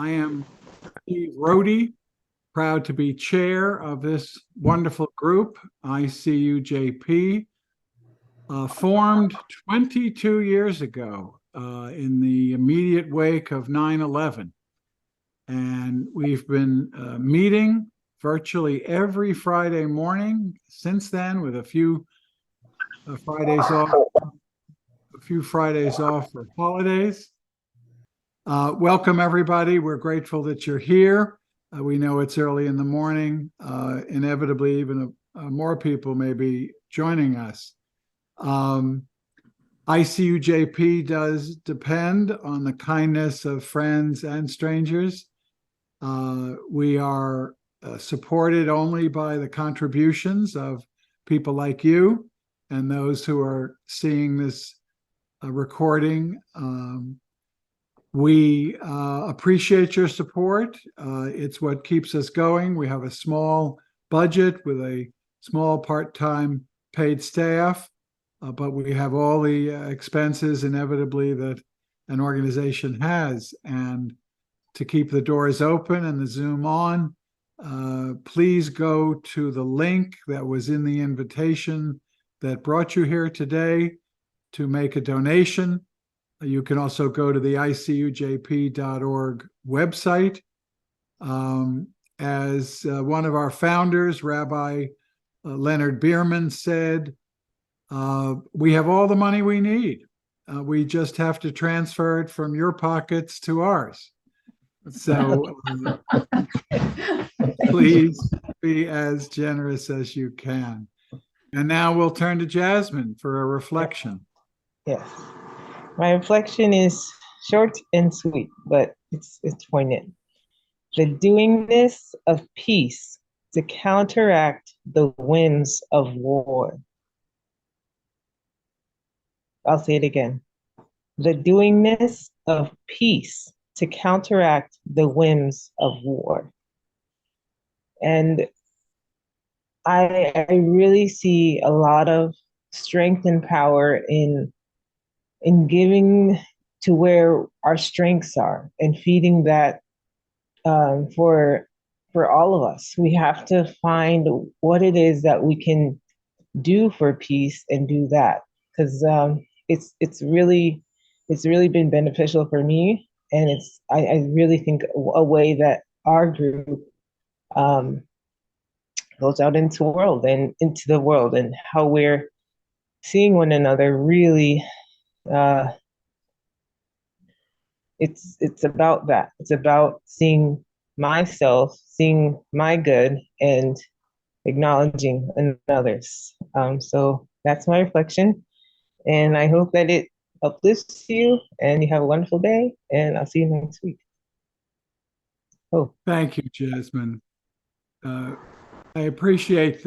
I am Steve Rohde, proud to be chair of this wonderful group, ICUJP, formed 22 years ago in the immediate wake of 9/11. And we've been meeting virtually every Friday morning since then, with a few Fridays off for holidays. Welcome, everybody. We're grateful that you're here. We know it's early in the morning. Inevitably, even more people may be joining us. ICUJP does depend on the kindness of friends and strangers. We are supported only by the contributions of people like you and those who are seeing this recording. We appreciate your support. It's what keeps us going. We have a small budget with a small part-time paid staff, but we have all the expenses inevitably that an organization has. And to keep the doors open and the Zoom on, please go to the link that was in the invitation that brought you here today to make a donation. You can also go to the ICUJP.org website. As one of our founders, Rabbi Leonard Bierman, said, we have all the money we need. We just have to transfer it from your pockets to ours. So please be as generous as you can. And now we'll turn to Jasmine for a reflection. Yes. My reflection is short and sweet, but it's poignant. The doingness of peace to counteract the winds of war. I'll say it again. The doingness of peace to counteract the winds of war. And I really see a lot of strength and power in giving to where our strengths are and feeding that for all of us. We have to find what it is that we can do for peace and do that, because it's really been beneficial for me, and I really think a way that our group goes out into the world and how we're seeing one another really. It's about that. It's about seeing myself, seeing my good, and acknowledging others. So that's my reflection, and I hope that it uplifts you and you have a wonderful day, and I'll see you next week. Thank you, Jasmine. I appreciate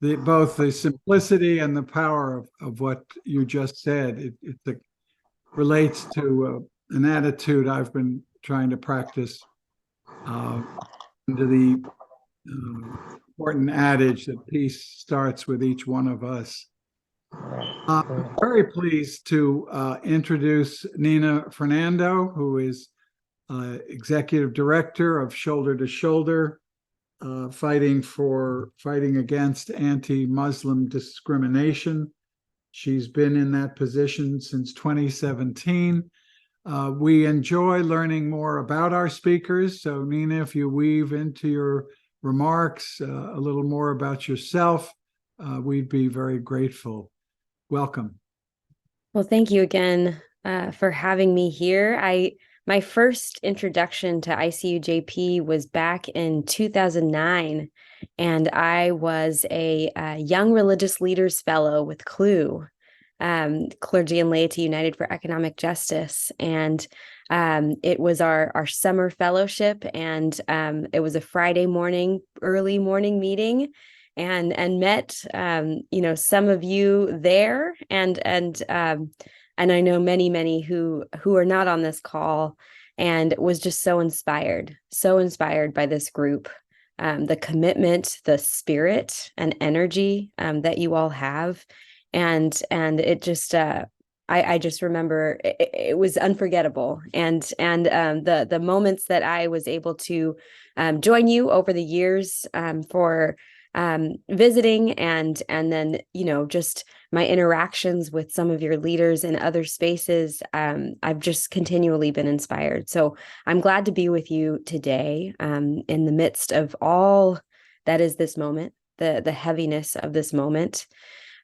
both the simplicity and the power of what you just said. It relates to an attitude I've been trying to practice into the important adage that peace starts with each one of us. I'm very pleased to introduce Nina Fernando, who is Executive Director of Shoulder to Shoulder, fighting against anti-Muslim discrimination. She's been in that position since 2017. We enjoy learning more about our speakers. So Nina, if you weave into your remarks a little more about yourself, we'd be very grateful. Welcome. Well, thank you again for having me here. My first introduction to ICUJP was back in 2009, and I was a Young Religious Leaders Fellow with CLUE, Clergy and Laity United for Economic Justice. And it was our summer fellowship, and it was a Friday morning, early morning meeting, and met some of you there, and I know many who are not on this call, and was just so inspired by this group, the commitment, the spirit and energy that you all have. And it just, I just remember it was unforgettable, and the moments that I was able to join you over the years for visiting, and then just my interactions with some of your leaders in other spaces. I've just continually been inspired. So I'm glad to be with you today in the midst of all that is this moment, the heaviness of this moment.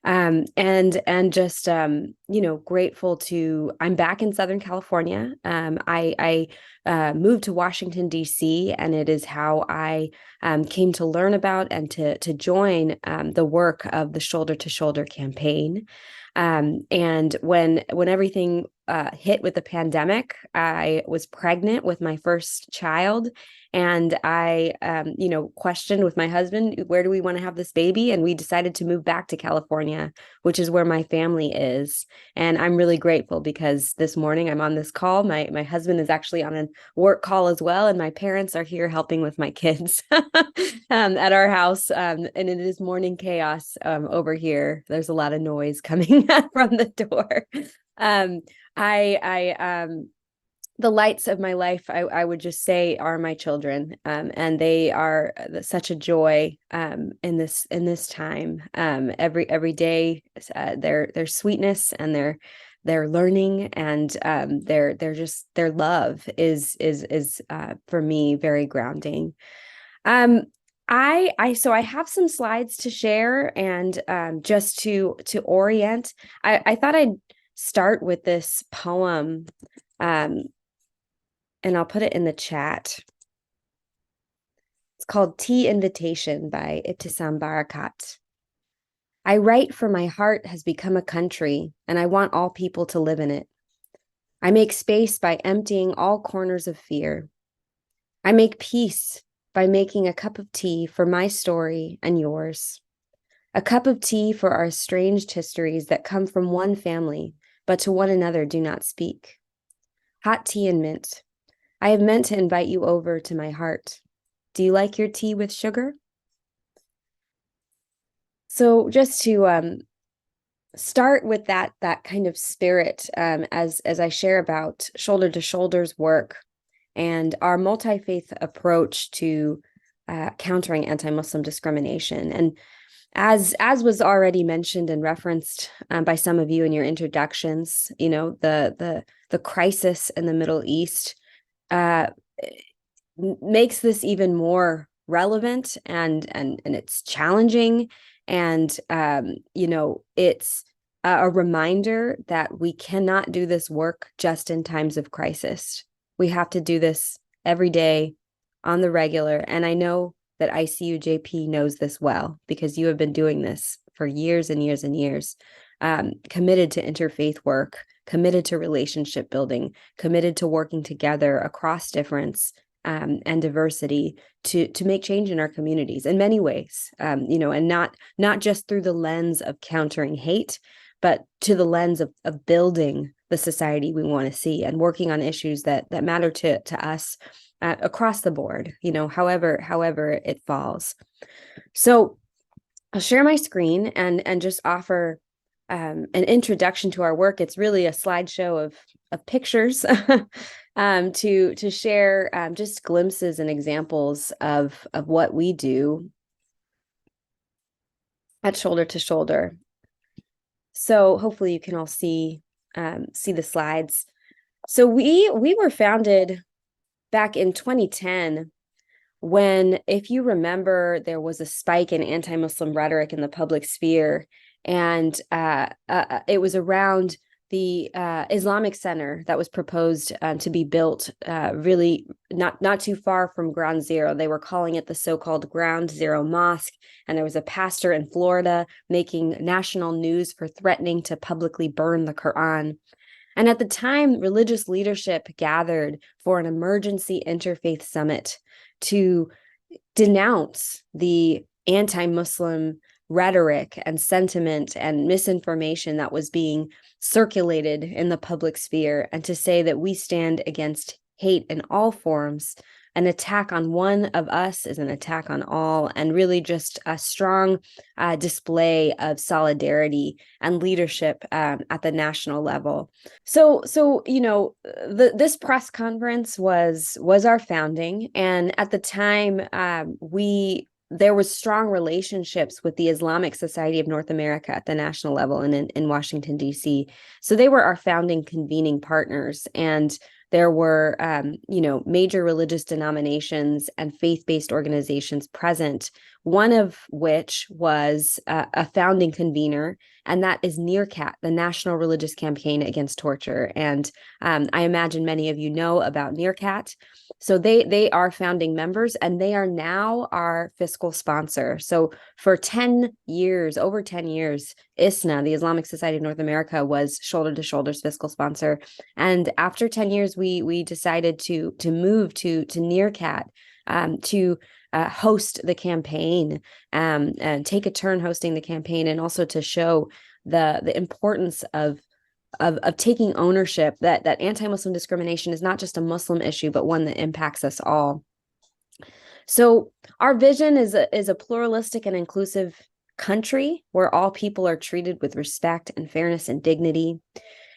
And just grateful to, I'm back in Southern California. I moved to Washington, D.C., and it is how I came to learn about and to join the work of the Shoulder to Shoulder campaign. And when everything hit with the pandemic, I was pregnant with my first child, and I questioned with my husband, where do we want to have this baby? And we decided to move back to California, which is where my family is. And I'm really grateful because this morning I'm on this call. My husband is actually on a work call as well, and my parents are here helping with my kids at our house. And it is morning chaos over here. There's a lot of noise coming from the door. The lights of my life, I would just say, are my children, and they are such a joy in this time. Every day, their sweetness and their learning and their love is for me very grounding. I have some slides to share, and just to orient, I thought I'd start with this poem. And I'll put it in the chat. It's called Tea Invitation by Ibtisam Barakat. I write for my heart has become a country, and I want all people to live in it. I make space by emptying all corners of fear. I make peace by making a cup of tea for my story and yours. A cup of tea for our estranged histories that come from one family, but to one another do not speak. Hot tea and mint. I have meant to invite you over to my heart. Do you like your tea with sugar? So just to start with that kind of spirit, as I share about Shoulder to Shoulder's work and our multi-faith approach to countering anti-Muslim discrimination. And as was already mentioned and referenced by some of you in your introductions, the crisis in the Middle East makes this even more relevant, and it's challenging, and it's a reminder that we cannot do this work just in times of crisis. We have to do this every day on the regular, and I know that ICUJP knows this well because you have been doing this for years and years and years, committed to interfaith work, committed to relationship building, committed to working together across difference and diversity to make change in our communities in many ways, and not just through the lens of countering hate, but to the lens of building the society we want to see and working on issues that matter to us across the board, however it falls. So I'll share my screen and just offer an introduction to our work. It's really a slideshow of pictures to share just glimpses and examples of what we do at Shoulder to Shoulder. So hopefully you can all see the slides. So we were founded back in 2010 when, if you remember, there was a spike in anti-Muslim rhetoric in the public sphere. And it was around the Islamic Center that was proposed to be built really not too far from Ground Zero. They were calling it the so-called Ground Zero Mosque. And there was a pastor in Florida making national news for threatening to publicly burn the Quran. And at the time, religious leadership gathered for an emergency interfaith summit to denounce the anti-Muslim rhetoric and sentiment and misinformation that was being circulated in the public sphere, and to say that we stand against hate in all forms an attack on one of us is an attack on all, and really just a strong display of solidarity and leadership at the national level. So this press conference was our founding, and at the time there was strong relationships with the Islamic Society of North America at the national level and in Washington, D.C. So they were our founding convening partners. And there were, major religious denominations and faith-based organizations present, one of which was a founding convener, and that is NERCAT, the National Religious Campaign Against Torture. And I imagine many of you know about NERCAT. So they are founding members, and they are now our fiscal sponsor. So for over 10 years, ISNA, the Islamic Society of North America, was Shoulder to Shoulder's fiscal sponsor. And after 10 years, we decided to move to NERCAT to host the campaign and take a turn hosting the campaign, and also to show the importance of taking ownership that anti-Muslim discrimination is not just a Muslim issue, but one that impacts us all. So our vision is a pluralistic and inclusive country where all people are treated with respect and fairness and dignity.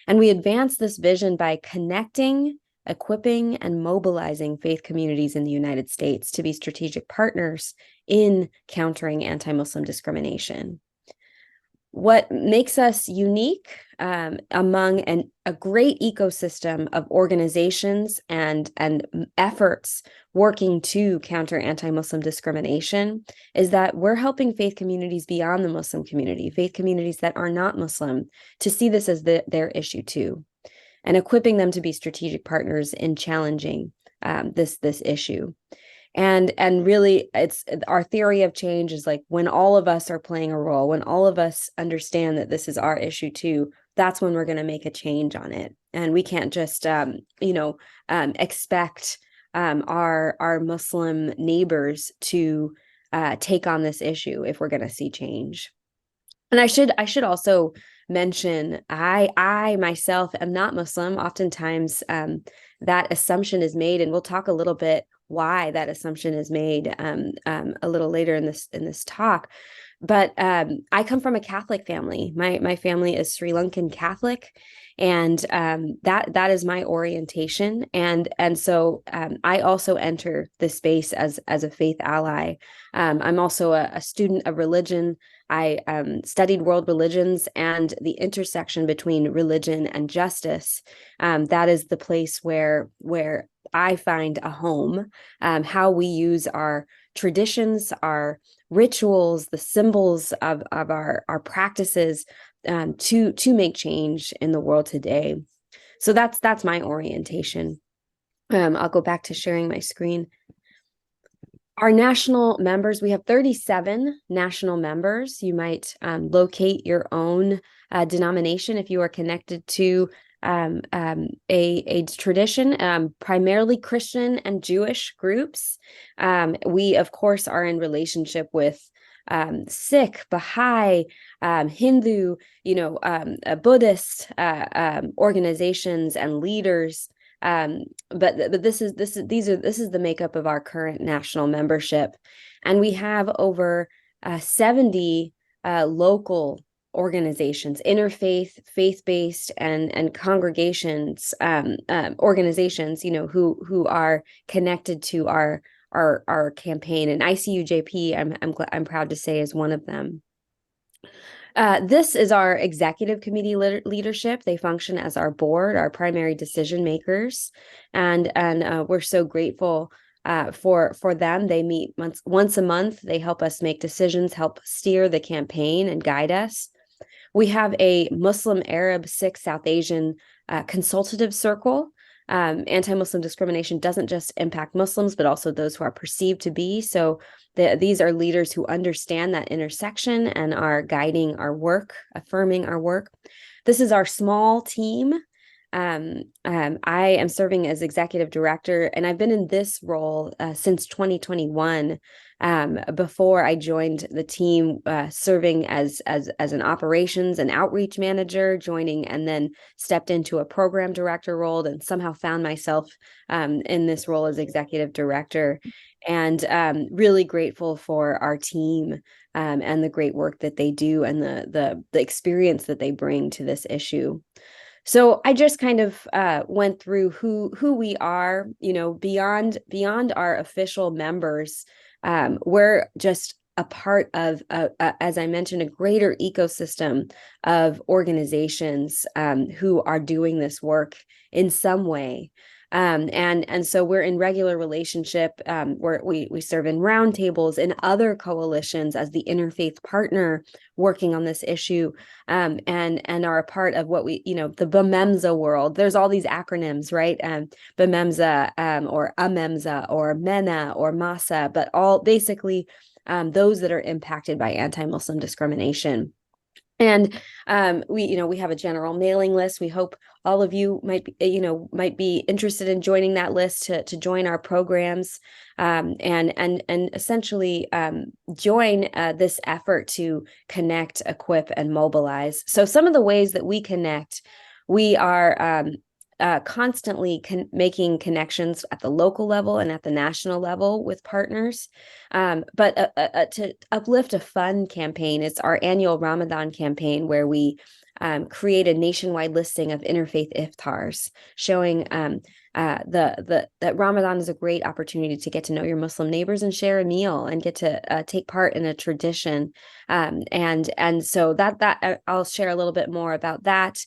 And we advance this vision by connecting, equipping, and mobilizing faith communities in the United States to be strategic partners in countering anti-Muslim discrimination. What makes us unique among a great ecosystem of organizations and efforts working to counter anti-Muslim discrimination is that we're helping faith communities beyond the Muslim community, faith communities that are not Muslim, to see this as their issue too, and equipping them to be strategic partners in challenging this issue. And really, it's our theory of change is like when all of us are playing a role, when all of us understand that this is our issue too, that's when we're going to make a change on it. And we can't just, expect our Muslim neighbors to take on this issue if we're going to see change. And I should also mention, I myself am not Muslim. Oftentimes, that assumption is made, and we'll talk a little bit why that assumption is made a little later in this talk. But I come from a Catholic family. My family is Sri Lankan Catholic, and that is my orientation. And so I also enter this space as a faith ally. I'm also a student of religion. I studied world religions and the intersection between religion and justice. That is the place where I find a home. How we use our traditions, our rituals, the symbols of our practices to make change in the world today. So that's my orientation. I'll go back to sharing my screen. Our national members, we have 37 national members. You might locate your own denomination if you are connected to a tradition, primarily Christian and Jewish groups. We, of course, are in relationship with Sikh, Baha'i, Hindu, Buddhist organizations and leaders. But this is the makeup of our current national membership, and we have over 70 local organizations, interfaith, faith-based, and congregations, organizations, who are connected to our campaign. And ICUJP, I'm proud to say, is one of them. This is our executive committee leadership. They function as our board, our primary decision makers, and we're so grateful for them. They meet once a month. They help us make decisions, help steer the campaign, and guide us. We have a Muslim, Arab, Sikh, South Asian consultative circle. Anti-Muslim discrimination doesn't just impact Muslims, but also those who are perceived to be. So these are leaders who understand that intersection and are guiding our work, affirming our work. This is our small team I am serving as executive director, and I've been in this role since 2021. Before I joined the team, serving as an operations and outreach manager, joining and then stepped into a program director role, and somehow found myself in this role as executive director. And really grateful for our team and the great work that they do, and the experience that they bring to this issue. So I just kind of went through who we are, beyond our official members. We're just a part of, as I mentioned, a greater ecosystem of organizations who are doing this work in some way. And so we're in regular relationship, where we serve in roundtables and other coalitions as the interfaith partner working on this issue, and are a part of what we, the BMEMSA world. There's all these acronyms, right? BMEMSA, or AMEMSA, or MENA, or MASA, but all basically those that are impacted by anti-Muslim discrimination. And we have a general mailing list. We hope all of you might be interested in joining that list to join our programs, and essentially join this effort to connect, equip, and mobilize. So some of the ways that we connect, we are constantly making connections at the local level and at the national level with partners. But to uplift a fun campaign, it's our annual Ramadan campaign, where we create a nationwide listing of interfaith iftars, showing that Ramadan is a great opportunity to get to know your Muslim neighbors and share a meal and get to take part in a tradition. And so that I'll share a little bit more about that.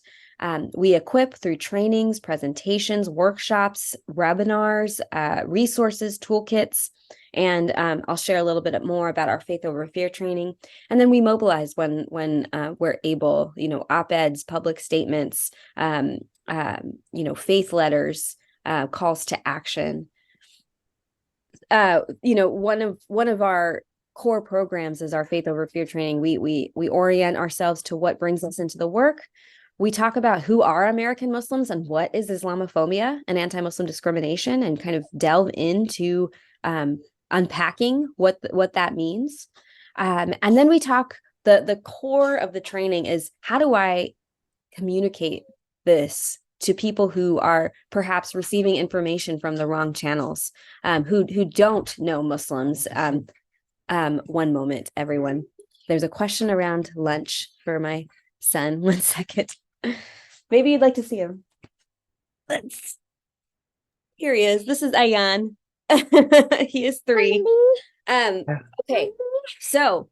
We equip through trainings, presentations, workshops, webinars, resources, toolkits, and I'll share a little bit more about our Faith Over Fear training. And then we mobilize when we're able, op-eds, public statements, faith letters, calls to action. One of our core programs is our Faith Over Fear training. We orient ourselves to what brings us into the work. We talk about who are American Muslims and what is Islamophobia and anti-Muslim discrimination, and kind of delve into unpacking what that means. And then we talk, the core of the training is, how do I communicate this to people who are perhaps receiving information from the wrong channels, who don't know Muslims. One moment, everyone. There's a question around lunch for my son. 1 second. Maybe you'd like to see him. Here he is. This is Ayan. He is 3. Okay. So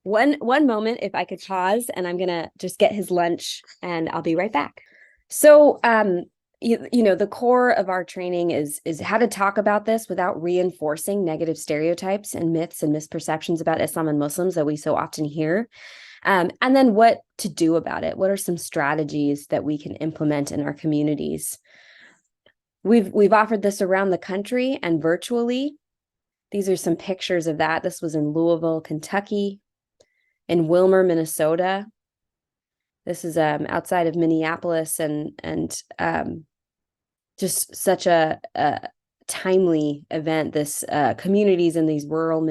one moment, if I could pause, and I'm gonna just get his lunch, and I'll be right back. So the core of our training is how to talk about this without reinforcing negative stereotypes and myths and misperceptions about Islam and Muslims that we so often hear. And then what to do about it. What are some strategies that we can implement in our communities? We've offered this around the country and virtually. These are some pictures of that. This was in Louisville, Kentucky, in Wilmer, Minnesota. This is outside of Minneapolis, and just such a timely event. This communities in these rural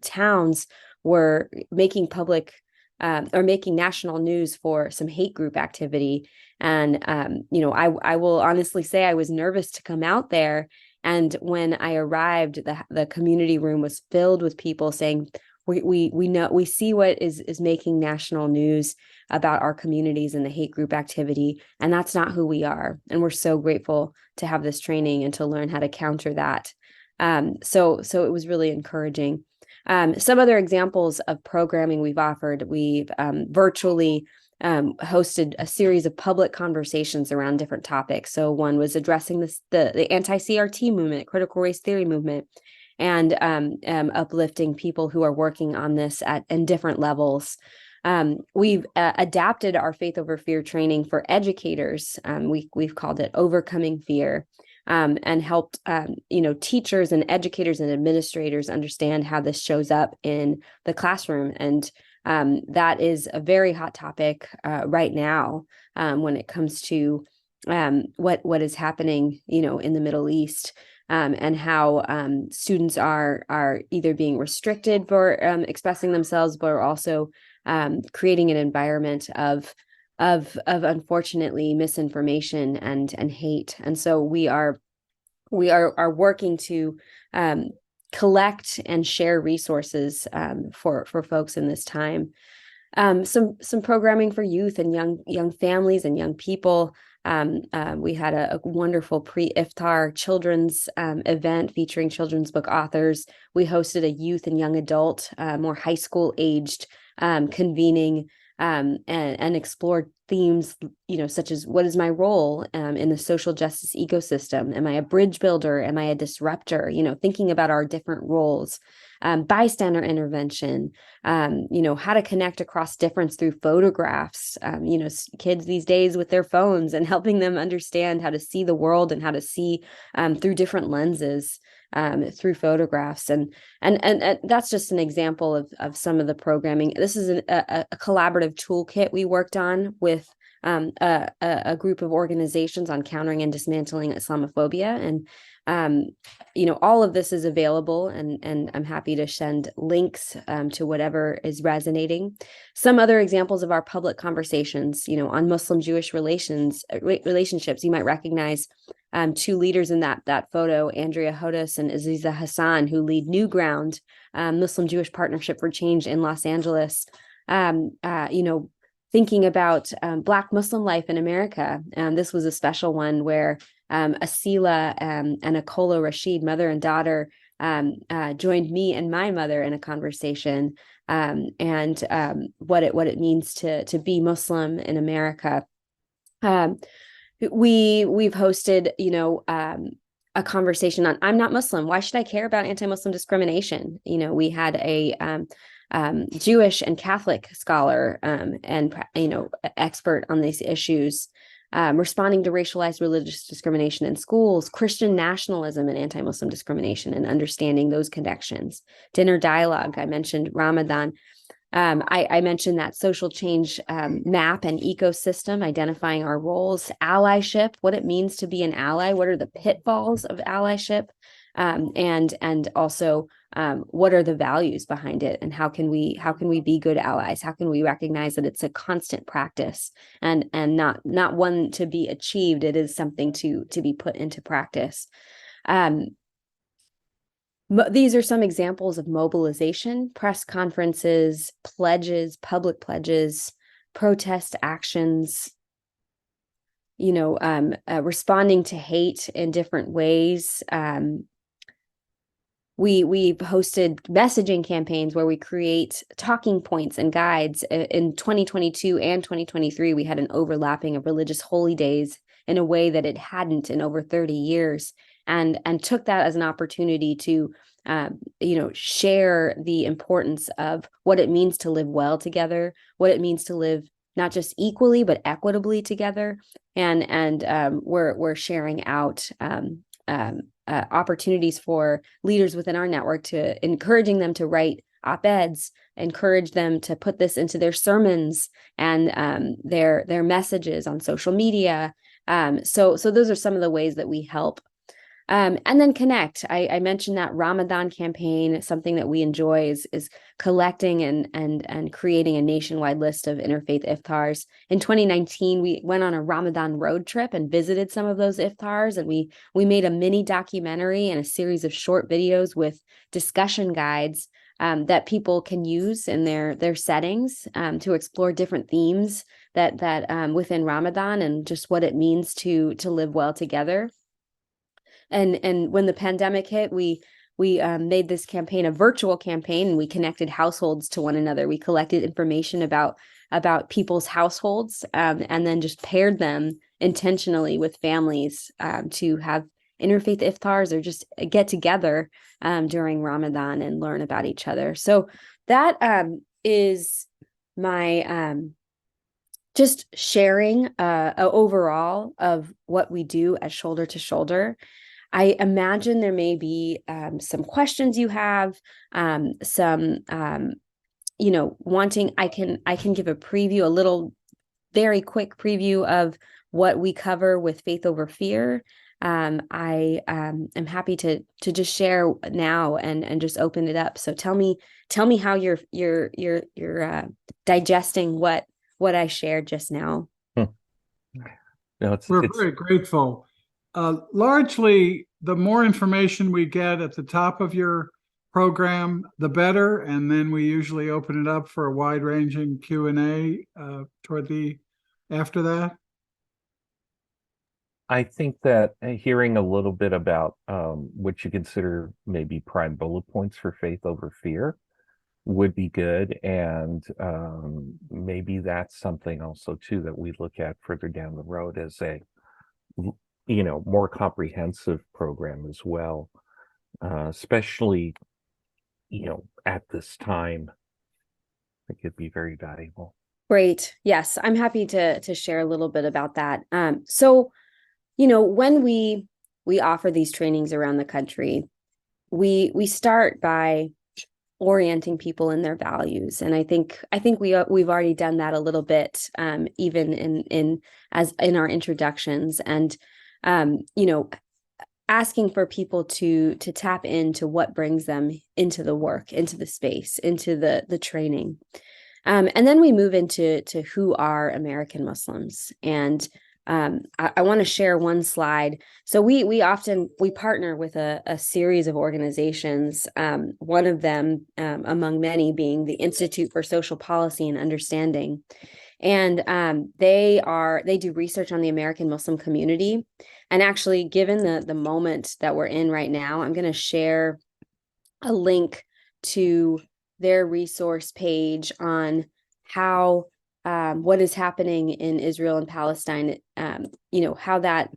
towns were making public or making national news for some hate group activity. And, I will honestly say I was nervous to come out there. And when I arrived, the community room was filled with people saying, we know, we see what is making national news about our communities and the hate group activity. And that's not who we are. And we're so grateful to have this training and to learn how to counter that. So it was really encouraging. Some other examples of programming we've offered, we've virtually hosted a series of public conversations around different topics. So one was addressing the anti-CRT movement, critical race theory movement, and uplifting people who are working on this in different levels. We've adapted our Faith Over Fear training for educators. We've called it Overcoming Fear. And helped teachers and educators and administrators understand how this shows up in the classroom. And that is a very hot topic right now when it comes to what is happening, in the Middle East, and how students are either being restricted for expressing themselves, but are also creating an environment of unfortunately misinformation and hate. And so we are working to collect and share resources for folks in this time. Some programming for youth and young families and young people. We had a wonderful pre-iftar children's event featuring children's book authors. We hosted a youth and young adult, more high school aged convening, and explored themes, such as, what is my role in the social justice ecosystem? Am I a bridge builder? Am I a disruptor? Thinking about our different roles. Bystander intervention, how to connect across difference through photographs, kids these days with their phones, and helping them understand how to see the world and how to see through different lenses through photographs. And that's just an example of some of the programming. This is a collaborative toolkit we worked on with a group of organizations on countering and dismantling Islamophobia. And all of this is available, and I'm happy to send links to whatever is resonating. Some other examples of our public conversations, on Muslim-Jewish relationships, you might recognize two leaders in that photo, Andrea Hodes and Aziza Hassan, who lead New Ground, Muslim-Jewish Partnership for Change in Los Angeles. Thinking about Black Muslim life in America. This was a special one where Asila and Akola Rashid, mother and daughter, joined me and my mother in a conversation, and what it means to be Muslim in America. We've hosted, a conversation on "I'm not Muslim. Why should I care about anti-Muslim discrimination?" We had a Jewish and Catholic scholar and expert on these issues, responding to racialized religious discrimination in schools, Christian nationalism and anti-Muslim discrimination, and understanding those connections. Dinner dialogue, I mentioned Ramadan. I mentioned that social change map and ecosystem, identifying our roles, allyship, what it means to be an ally, what are the pitfalls of allyship, and also what are the values behind it, and how can we be good allies? How can we recognize that it's a constant practice and not one to be achieved? It is something to be put into practice. These are some examples of mobilization: press conferences, pledges, public pledges, protest actions, responding to hate in different ways. We've hosted messaging campaigns where we create talking points and guides. In 2022 and 2023, we had an overlapping of religious holy days in a way that it hadn't in over 30 years, and took that as an opportunity to share the importance of what it means to live well together, what it means to live not just equally but equitably together, and we're sharing out opportunities for leaders within our network, to encouraging them to write op-eds, encourage them to put this into their sermons and their messages on social media. So those are some of the ways that we help. And then connect. I mentioned that Ramadan campaign. Something that we enjoy is collecting and creating a nationwide list of interfaith iftars. In 2019, we went on a Ramadan road trip and visited some of those iftars, and we made a mini documentary and a series of short videos with discussion guides that people can use in their settings to explore different themes that within Ramadan, and just what it means to live well together. And when the pandemic hit, we made this campaign a virtual campaign, and we connected households to one another. We collected information about people's households, and then just paired them intentionally with families to have interfaith iftars, or just get together during Ramadan and learn about each other. So that is my just sharing overall of what we do at Shoulder to Shoulder. I imagine there may be some questions you have, some wanting. I can give a preview, a little very quick preview of what we cover with Faith Over Fear, I am happy to just share now and just open it up. So tell me how you're digesting what I shared just now. No, We're very grateful. Largely, the more information we get at the top of your program, the better. And then we usually open it up for a wide-ranging Q&A after that. I think that hearing a little bit about what you consider maybe prime bullet points for Faith Over Fear would be good. And maybe that's something also too that we look at further down the road as a more comprehensive program as well, especially at this time. I think it'd be very valuable. Great. Yes, I'm happy to share a little bit about that. So when we offer these trainings around the country, we start by orienting people in their values, and I think we've already done that a little bit, even in our introductions, and asking for people to tap into what brings them into the work, into the space, into the training, and then we move into who are American Muslims. And I want to share one slide. So we partner with a series of organizations, one of them among many being the Institute for Social Policy and Understanding. And they do research on the American Muslim community. And actually, given the moment that we're in right now, I'm going to share a link to their resource page on how what is happening in Israel and Palestine, how that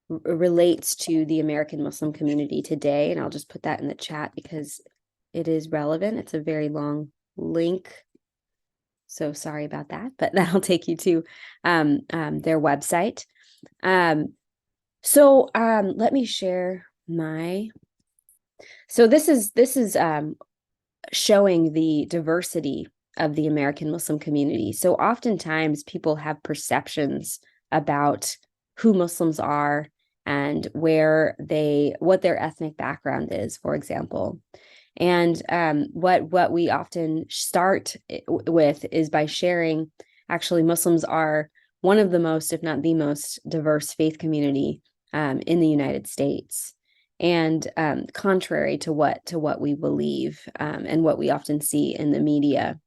relates to the American Muslim community today. And I'll just put that in the chat because it is relevant. It's a very long link, so sorry about that, but that'll take you to their website. So let me share my. So this is showing the diversity of the American Muslim community. So oftentimes people have perceptions about who Muslims are and what their ethnic background is, for example. And what we often start with is by sharing, actually, Muslims are one of the most, if not the most, diverse faith community in the United States. And contrary to what we believe and what we often see in the media.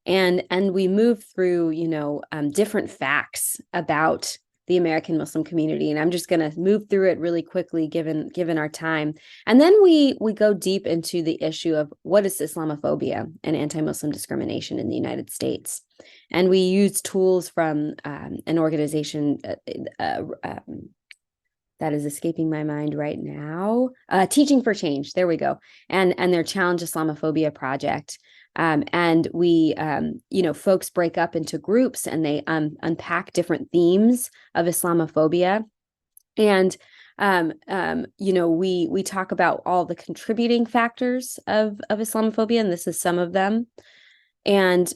And we move through, different facts about the American Muslim community. And I'm just going to move through it really quickly, given our time. And then we go deep into the issue of what is Islamophobia and anti-Muslim discrimination in the United States. And we use tools from an organization that is escaping my mind right now, Teaching for Change. There we go. And their Challenge Islamophobia project. And we, folks break up into groups and they unpack different themes of Islamophobia. And, we talk about all the contributing factors of Islamophobia, and this is some of them. And,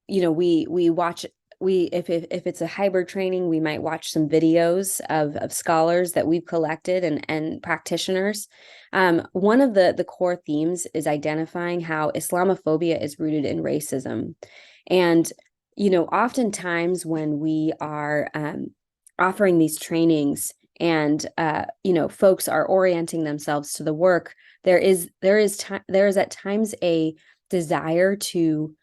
we watch. If it's a hybrid training, we might watch some videos of scholars that we've collected and practitioners. One of the core themes is identifying how Islamophobia is rooted in racism. And, oftentimes when we are offering these trainings and, folks are orienting themselves to the work, there is at times a desire to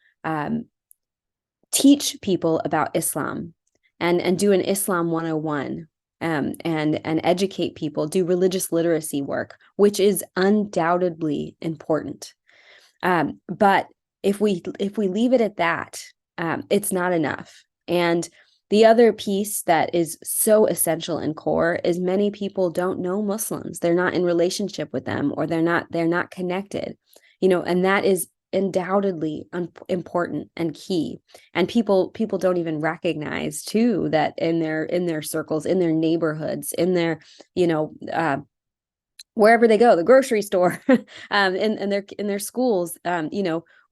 teach people about Islam and do an Islam 101 and educate people, do religious literacy work, which is undoubtedly important. But if we leave it at that, it's not enough. And the other piece that is so essential and core is many people don't know Muslims. They're not in relationship with them, or they're not connected, and that is undoubtedly important and key. And people don't even recognize too that in their circles, in their neighborhoods, in their wherever they go, the grocery store, in their schools,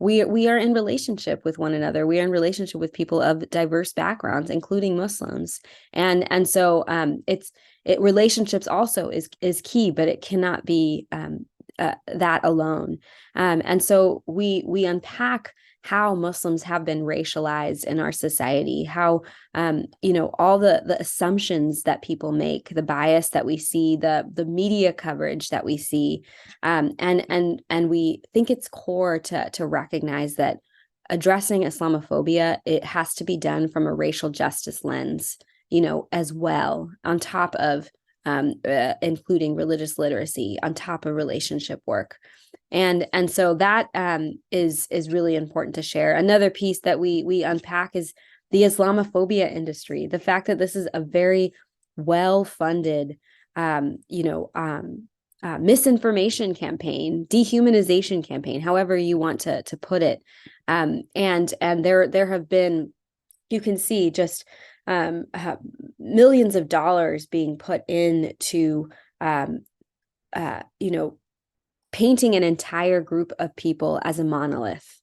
we are in relationship with one another. We are in relationship with people of diverse backgrounds, including Muslims, and so relationships also is key, but it cannot be that alone. And so we unpack how Muslims have been racialized in our society, how all the assumptions that people make, the bias that we see, the media coverage that we see, and we think it's core to recognize that addressing Islamophobia, it has to be done from a racial justice lens, as well, on top of including religious literacy, on top of relationship work. And so that is really important to share. Another piece that we unpack is the Islamophobia industry, the fact that this is a very well-funded, misinformation campaign, dehumanization campaign, however you want to put it. And there have been, you can see just millions of dollars being put into, painting an entire group of people as a monolith,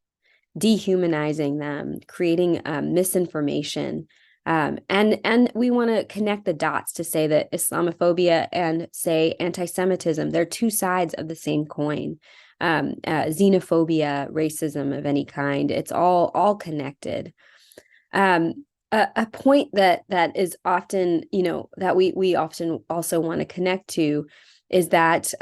dehumanizing them, creating misinformation. And we want to connect the dots to say that Islamophobia and, say, anti-Semitism, they're two sides of the same coin. Xenophobia, racism of any kind, it's all connected. A point that is often, that we often also want to connect to is that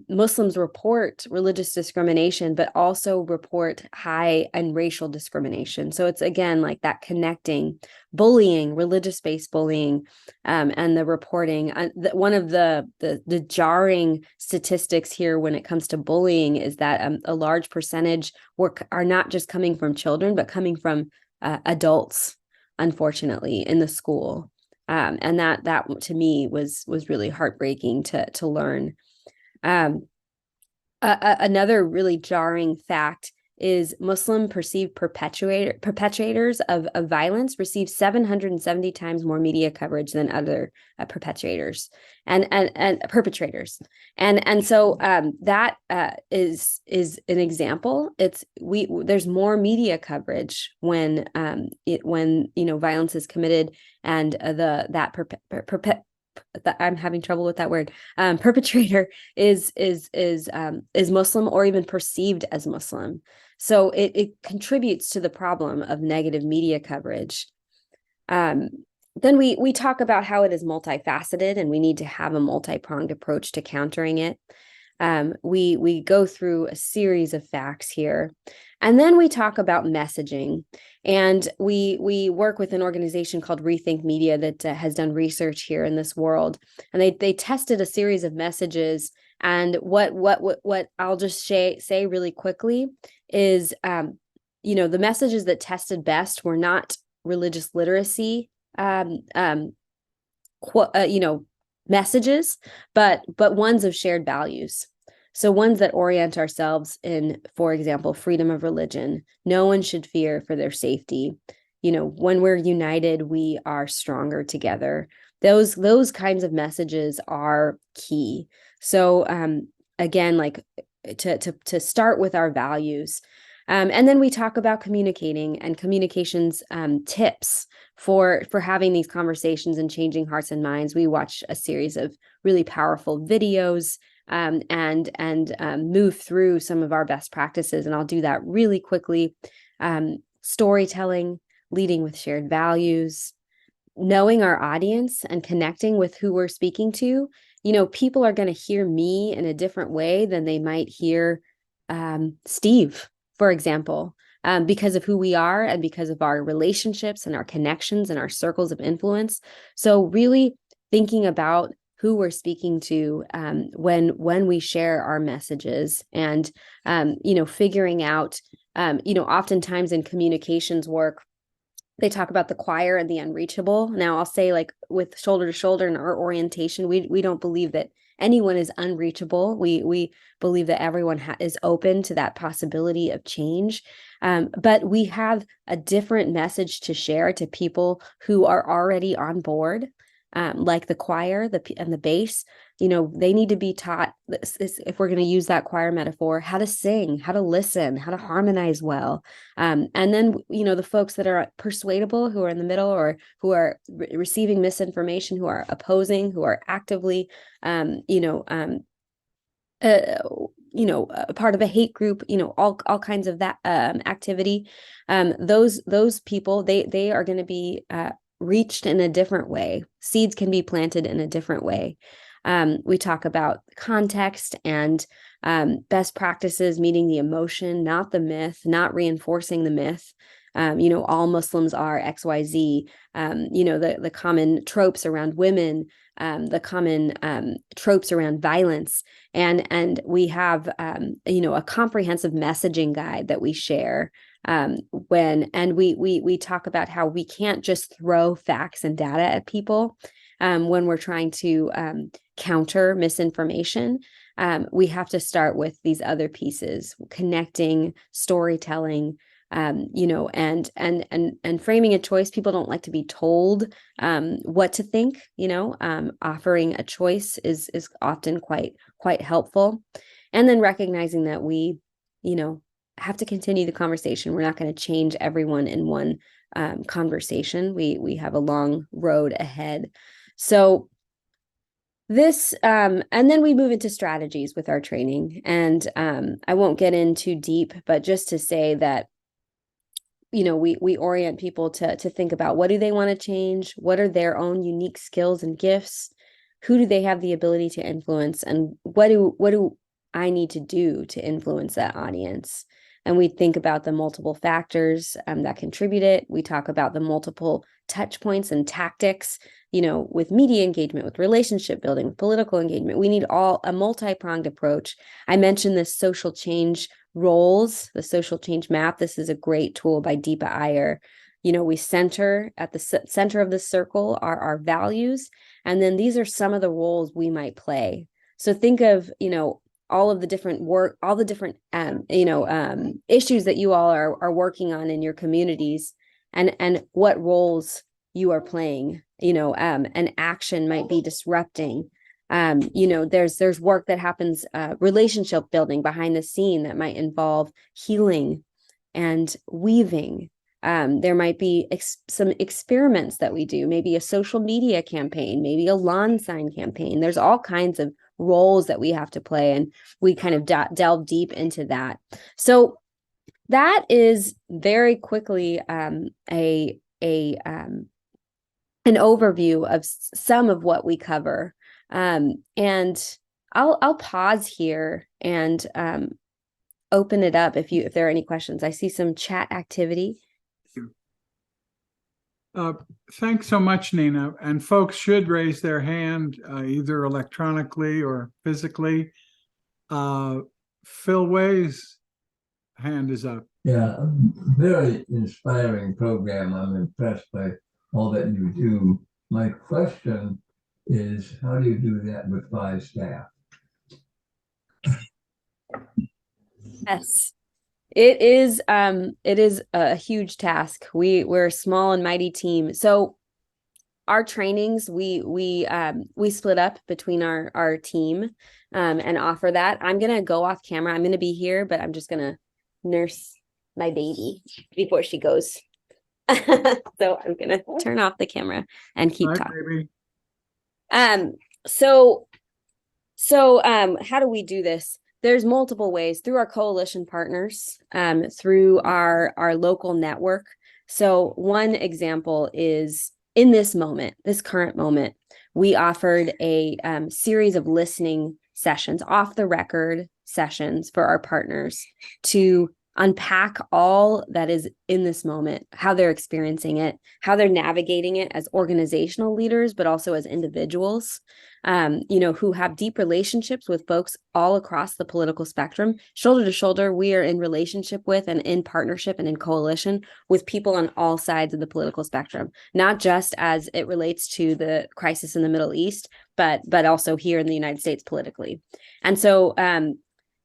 Muslims report religious discrimination, but also report high and racial discrimination. So it's, again, like that connecting bullying, religious-based bullying, and the reporting. One of the jarring statistics here when it comes to bullying is that a large percentage are not just coming from children, but coming from adults, unfortunately, in the school. And that to me was really heartbreaking to learn. Another really jarring fact is Muslim perceived perpetrators of violence receive 770 times more media coverage than other perpetrators and perpetrators. And so that is an example. There's more media coverage when violence is committed, and I'm having trouble with that word. Perpetrator is Muslim, or even perceived as Muslim. So it contributes to the problem of negative media coverage. Then we talk about how it is multifaceted, and we need to have a multi-pronged approach to countering it. We go through a series of facts here. And then we talk about messaging. And we work with an organization called Rethink Media that has done research here in this world. And they tested a series of messages. And what I'll just say really quickly is, the messages that tested best were not religious literacy, messages, but ones of shared values. So ones that orient ourselves in, for example, freedom of religion. No one should fear for their safety. When we're united, we are stronger together. Those kinds of messages are key. So again, like to start with our values. And then we talk about communicating and communications tips for having these conversations and changing hearts and minds. We watch a series of really powerful videos and move through some of our best practices. And I'll do that really quickly. Storytelling, leading with shared values, knowing our audience and connecting with who we're speaking to. People are going to hear me in a different way than they might hear Steve, for example, because of who we are and because of our relationships and our connections and our circles of influence. So really thinking about who we're speaking to when we share our messages, and figuring out, oftentimes in communications work, they talk about the choir and the unreachable. Now, I'll say, like, with shoulder to shoulder in our orientation, we don't believe that anyone is unreachable. We believe that everyone is open to that possibility of change. But we have a different message to share to people who are already on board. like the choir and the bass, they need to be taught, if we're going to use that choir metaphor, how to sing, how to listen, how to harmonize well. And then, the folks that are persuadable, who are in the middle, or who are receiving misinformation, who are opposing, who are actively, a part of a hate group, all kinds of that activity. Those people, they are going to be reached in a different way. Seeds can be planted in a different way. We talk about context and best practices, meeting the emotion, not the myth, not reinforcing the myth. All Muslims are XYZ, the common tropes around women, the common tropes around violence. And we have, a comprehensive messaging guide that we share we talk about how we can't just throw facts and data at people when we're trying to counter misinformation. We have to start with these other pieces: connecting, storytelling, and framing a choice. People don't like to be told what to think. Offering a choice is often quite helpful. And then recognizing that we, have to continue the conversation. We're not going to change everyone in one conversation. We have a long road ahead. So this, and then we move into strategies with our training. And I won't get in too deep, but just to say that, we orient people to think about, what do they want to change? What are their own unique skills and gifts? Who do they have the ability to influence? And what do I need to do to influence that audience? And we think about the multiple factors that contribute it. We talk about the multiple touch points and tactics, with media engagement, with relationship building, with political engagement. We need a multi-pronged approach. I mentioned this social change roles, the social change map. This is a great tool by Deepa Iyer. We center at the center of the circle are our values. And then these are some of the roles we might play. So think of, all of the different work, all the different, issues that you all are working on in your communities, and what roles you are playing. An action might be disrupting. There's work that happens, relationship building behind the scene that might involve healing and weaving. There might be some experiments that we do, maybe a social media campaign, maybe a lawn sign campaign. There's all kinds of roles that we have to play, and we kind of delve deep into that. So that is very quickly an overview of some of what we cover. And I'll pause here and open it up if there are any questions. I see some chat activity. Thanks so much, Nina. And folks should raise their hand either electronically or physically. Phil Way's hand is up. Yeah, very inspiring program. I'm impressed by all that you do. My question is, how do you do that with 5 staff? Yes. It is a huge task. We're a small and mighty team. So our trainings, we split up between our team and offer that. I'm gonna go off camera. I'm gonna be here, but I'm just gonna nurse my baby before she goes. So I'm gonna turn off the camera and keep talking. Baby. So how do we do this? There's multiple ways: through our coalition partners, through our local network. So one example is, in this current moment, we offered a series of listening sessions, off the record sessions for our partners to unpack all that is in this moment, how they're experiencing it, how they're navigating it as organizational leaders, but also as individuals, who have deep relationships with folks all across the political spectrum. Shoulder to shoulder, we are in relationship with and in partnership and in coalition with people on all sides of the political spectrum, not just as it relates to the crisis in the Middle East, but also here in the United States politically. And so,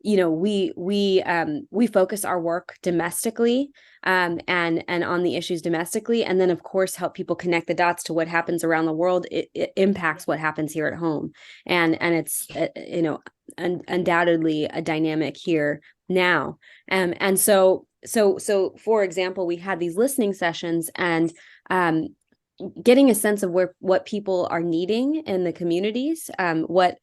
we focus our work domestically, and on the issues domestically, and then of course help people connect the dots to what happens around the world. It impacts what happens here at home, and it's undoubtedly a dynamic here now. And so for example, we had these listening sessions, and getting a sense of what people are needing in the communities, what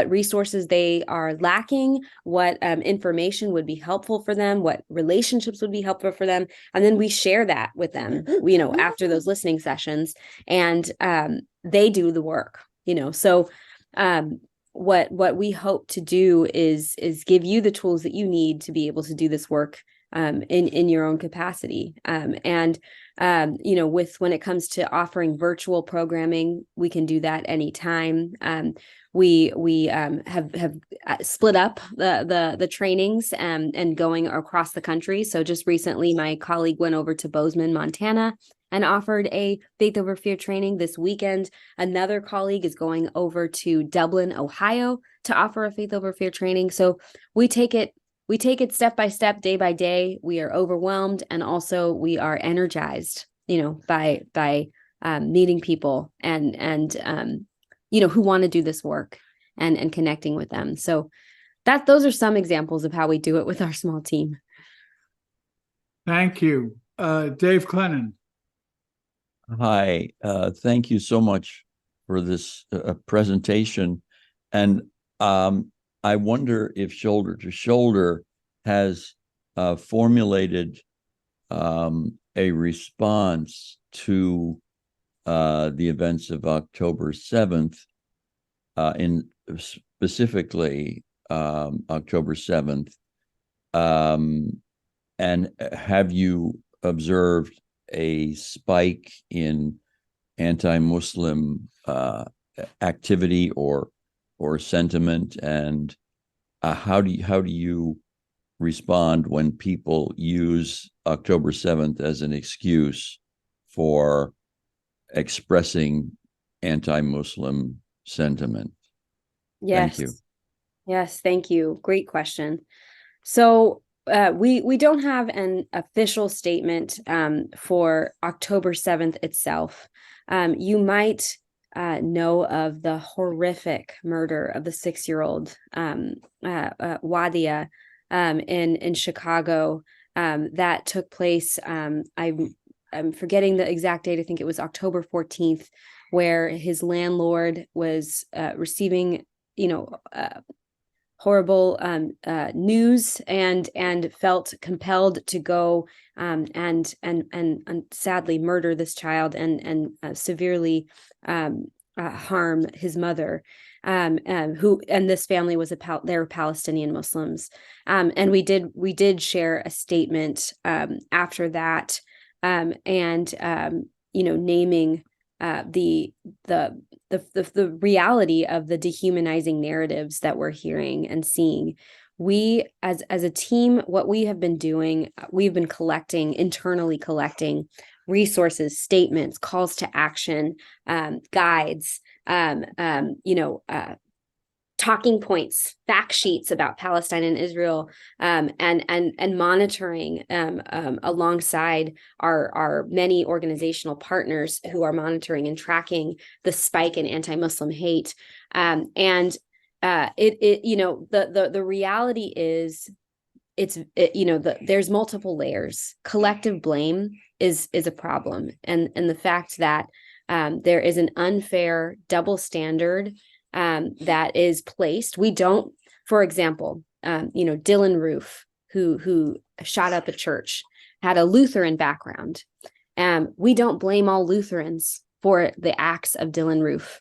resources they are lacking, what information would be helpful for them, what relationships would be helpful for them, and then we share that with them, after those listening sessions, and they do the work. So what we hope to do is give you the tools that you need to be able to do this work in your own capacity. When it comes to offering virtual programming, we can do that anytime. We have split up the trainings and going across the country. So just recently, my colleague went over to Bozeman, Montana, and offered a Faith Over Fear training. This weekend, another colleague is going over to Dublin, Ohio, to offer a Faith Over Fear training. So we take it step by step, day by day. We are overwhelmed, and also we are energized, by meeting people and who want to do this work and connecting with them. So those are some examples of how we do it with our small team. Thank you. Dave Clennon. Hi, thank you so much for this presentation. And I wonder if Shoulder to Shoulder has formulated a response to the events of October 7th, in specifically October 7th. And have you observed a spike in anti-Muslim activity or sentiment, and how do you respond when people use October 7th as an excuse for expressing anti-Muslim sentiment? Yes. Thank you. Yes, thank you. Great question. So we don't have an official statement for October 7th itself. You might know of the horrific murder of the 6-year-old Wadia in Chicago that took place. I'm forgetting the exact date. I think it was October 14th, where his landlord was receiving, horrible news and felt compelled to go and sadly murder this child and severely harm his mother, and this family was they're Palestinian Muslims, and we did share a statement after that, naming the reality of the dehumanizing narratives that we're hearing and seeing. We, as a team, what we have been doing, we've been internally collecting resources, statements, calls to action, guides, talking points, fact sheets about Palestine and Israel, and monitoring alongside our many organizational partners who are monitoring and tracking the spike in anti-Muslim hate. The reality is there's multiple layers. Collective blame is a problem, and the fact that there is an unfair double standard that is placed. We don't, for example, Dylan Roof, who shot up a church, had a Lutheran background. We don't blame all Lutherans for the acts of Dylan Roof.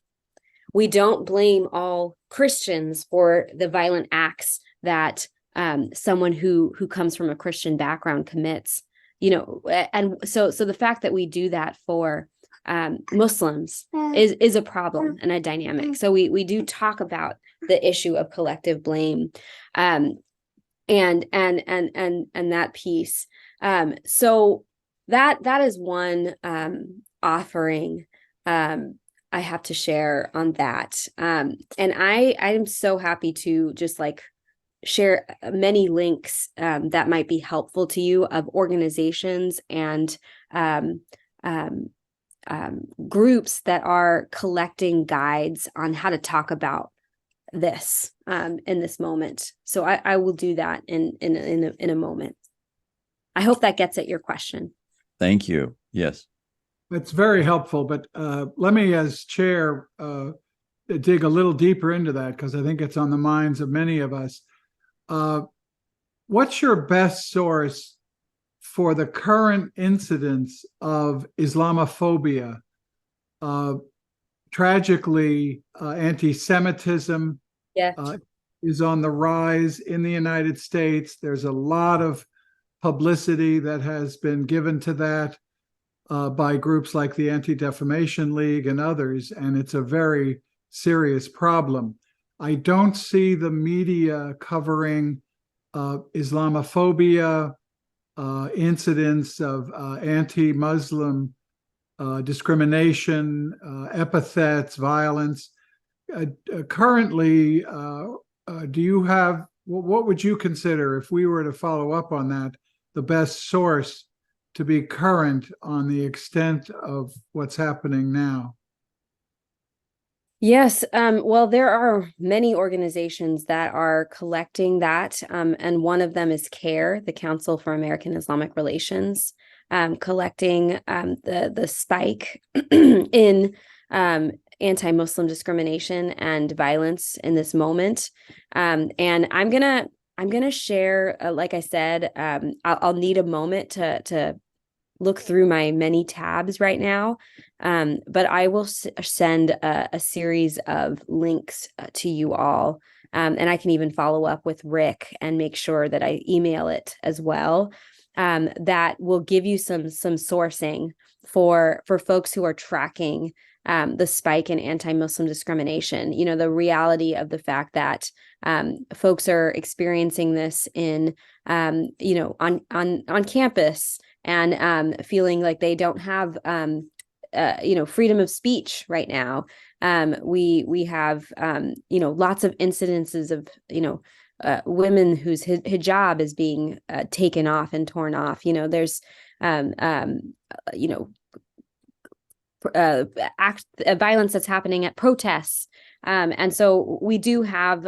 We don't blame all Christians for the violent acts that someone who comes from a Christian background commits. And so the fact that we do that for Muslims is a problem and a dynamic. So we do talk about the issue of collective blame, and that piece. So that is one offering I have to share on that. And I am so happy to just share many links that might be helpful to you of organizations and groups that are collecting guides on how to talk about this in this moment. So I will do that in a moment. I hope that gets at your question. Thank you. Yes. It's very helpful, but let me, as chair, dig a little deeper into that because I think it's on the minds of many of us. What's your best source for the current incidence of Islamophobia? Tragically, anti-Semitism is on the rise in the United States. There's a lot of publicity that has been given to that by groups like the Anti-Defamation League and others, and it's a very serious problem. I don't see the media covering Islamophobia, incidents of anti-Muslim discrimination, epithets, violence. Currently, do you have, what would you consider, if we were to follow up on that, the best source to be current on the extent of what's happening now? Yes, well, there are many organizations that are collecting that, and one of them is CARE, the Council for American Islamic Relations, collecting the spike in anti-Muslim discrimination and violence in this moment. And I'm gonna share, like I said, I'll need a moment to look through my many tabs right now, but I will send a series of links to you all, and I can even follow up with Rick and make sure that I email it as well. That will give you some sourcing for folks who are tracking the spike in anti-Muslim discrimination. You know, the reality of the fact that folks are experiencing this in you know, on campus, and feeling like they don't have you know, freedom of speech right now. We have you know, lots of incidences of, you know, women whose hijab is being taken off and torn off. You know, there's you know, violence that's happening at protests, and so we do have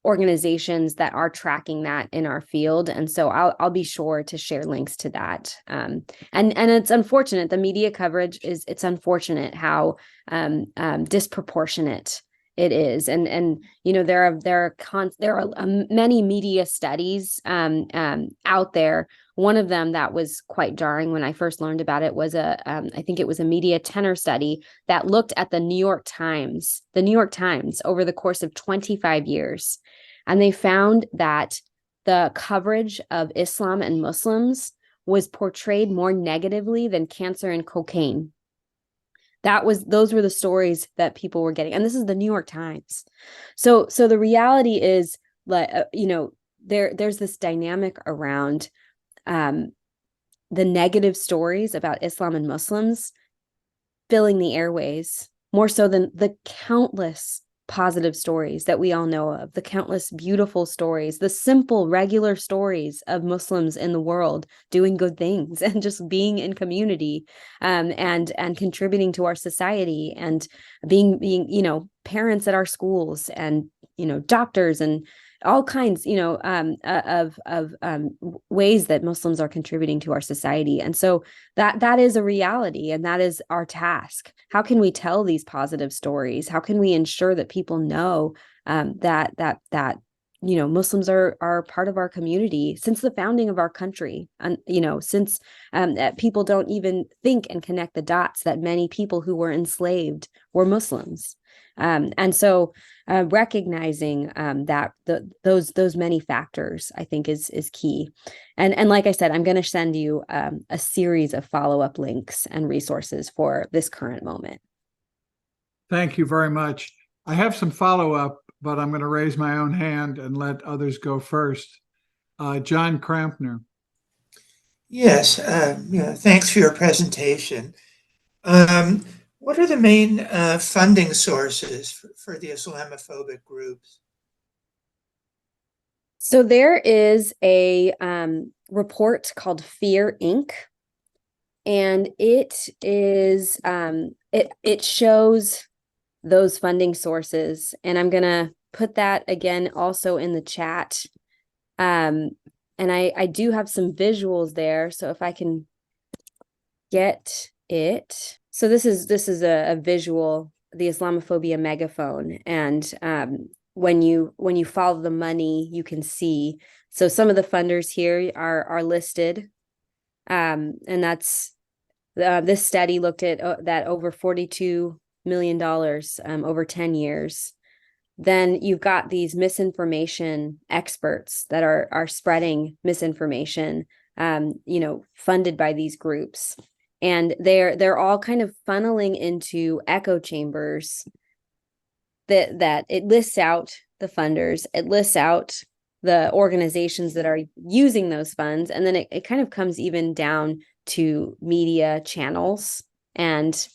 organizations that are tracking that in our field, and so I'll be sure to share links to that. And it's unfortunate, the media coverage it's unfortunate how disproportionate it is, and you know, there are many media studies out there. One of them that was quite jarring when I first learned about it was I think it was a media tenor study that looked at the New York Times over the course of 25 years. And they found that the coverage of Islam and Muslims was portrayed more negatively than cancer and cocaine. Those were the stories that people were getting. And this is the New York Times. So the reality is, like, you know, there's this dynamic around the negative stories about Islam and Muslims filling the airways more so than the countless positive stories that we all know of, the countless beautiful stories, the simple, regular stories of Muslims in the world doing good things and just being in community, and contributing to our society, and being, you know, parents at our schools, and, you know, doctors, and all kinds, you know, of ways that Muslims are contributing to our society. And so that is a reality, and that is our task. How can we tell these positive stories? How can we ensure that people know that you know, Muslims are part of our community since the founding of our country, and, you know, since people don't even think and connect the dots that many people who were enslaved were Muslims. And so recognizing that those many factors, I think, is key. And like I said, I'm going to send you a series of follow-up links and resources for this current moment. Thank you very much. I have some follow-up, but I'm going to raise my own hand and let others go first. John Crampner. Yes, thanks for your presentation. What are the main funding sources for the Islamophobic groups? So there is a report called Fear Inc. And it is it shows those funding sources. And I'm gonna put that again also in the chat. And I do have some visuals there. So if I can get it. So this is a visual, the Islamophobia megaphone. And when you follow the money, you can see. So some of the funders here are listed. And that's this study looked at that over $42 million over 10 years. Then you've got these misinformation experts that are spreading misinformation, funded by these groups. And they're all kind of funneling into echo chambers that it lists out the funders, it lists out the organizations that are using those funds. And then it kind of comes even down to media channels and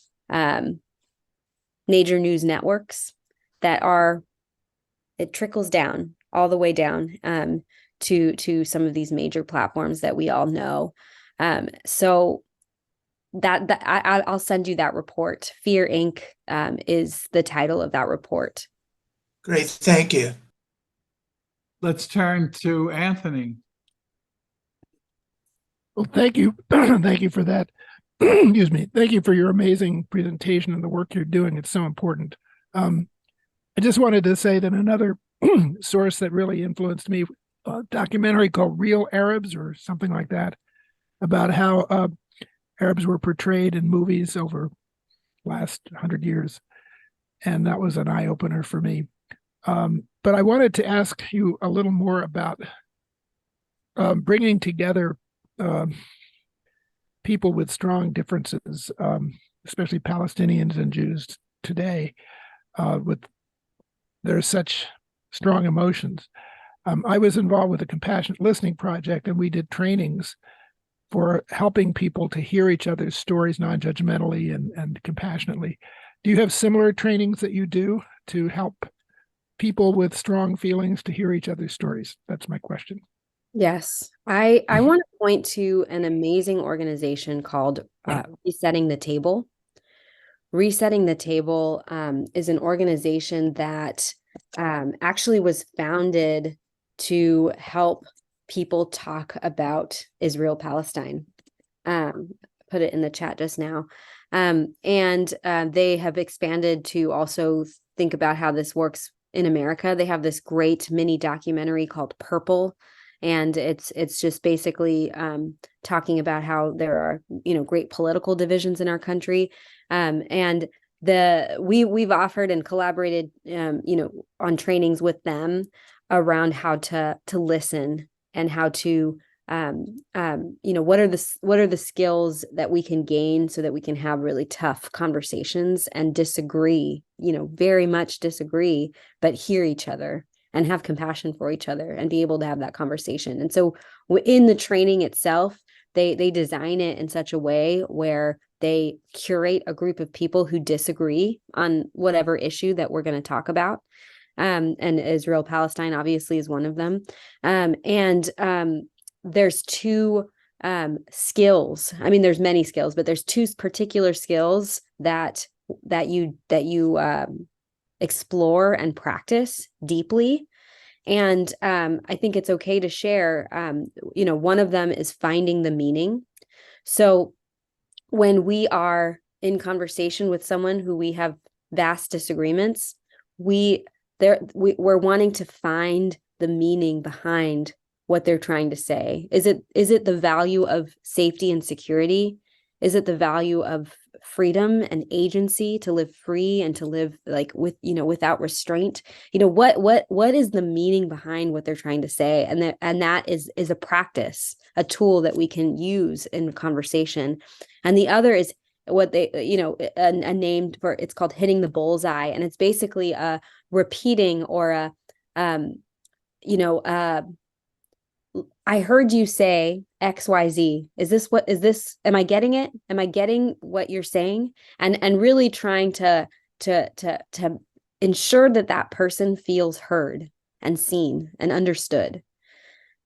major news networks it trickles down all the way down to some of these major platforms that we all know. So I'll send you that report. Fear Inc. Is the title of that report. Great, thank you. Let's turn to Anthony. Well, thank you. Thank you for that. Excuse me. Thank you for your amazing presentation and the work you're doing. It's so important. I just wanted to say that another source that really influenced me, a documentary called Real Arabs or something like that, about how Arabs were portrayed in movies over the last 100 years. And that was an eye-opener for me. But I wanted to ask you a little more about bringing together people with strong differences, especially Palestinians and Jews today, there's such strong emotions. I was involved with a Compassionate Listening Project, and we did trainings for helping people to hear each other's stories non-judgmentally and compassionately. Do you have similar trainings that you do to help people with strong feelings to hear each other's stories? That's my question. Yes, I want to point to an amazing organization called Resetting the Table. Resetting the Table is an organization that actually was founded to help people talk about Israel-Palestine. Put it in the chat just now. And they have expanded to also think about how this works in America. They have this great mini documentary called Purple. And it's just basically talking about how there are, great political divisions in our country. And we've offered and collaborated, on trainings with them around how to listen and how to, what are the skills that we can gain so that we can have really tough conversations and disagree, very much disagree, but hear each other and have compassion for each other and be able to have that conversation. And so in the training itself, they design it in such a way where they curate a group of people who disagree on whatever issue that we're going to talk about. And Israel-Palestine obviously is one of them. There's two skills. I mean, there's many skills, but there's two particular skills that you explore and practice deeply. And I think it's okay to share, one of them is finding the meaning. So when we are in conversation with someone who we have vast disagreements, we're wanting to find the meaning behind what they're trying to say. Is it the value of safety and security? Is it the value of freedom and agency to live free and to live without restraint? What is the meaning behind what they're trying to say? And that is a practice, a tool that we can use in conversation. And the other is what they, a name for, it's called hitting the bullseye. And it's basically a repeating or I heard you say XYZ. Am I getting it? Am I getting what you're saying? And really trying to ensure that person feels heard and seen and understood.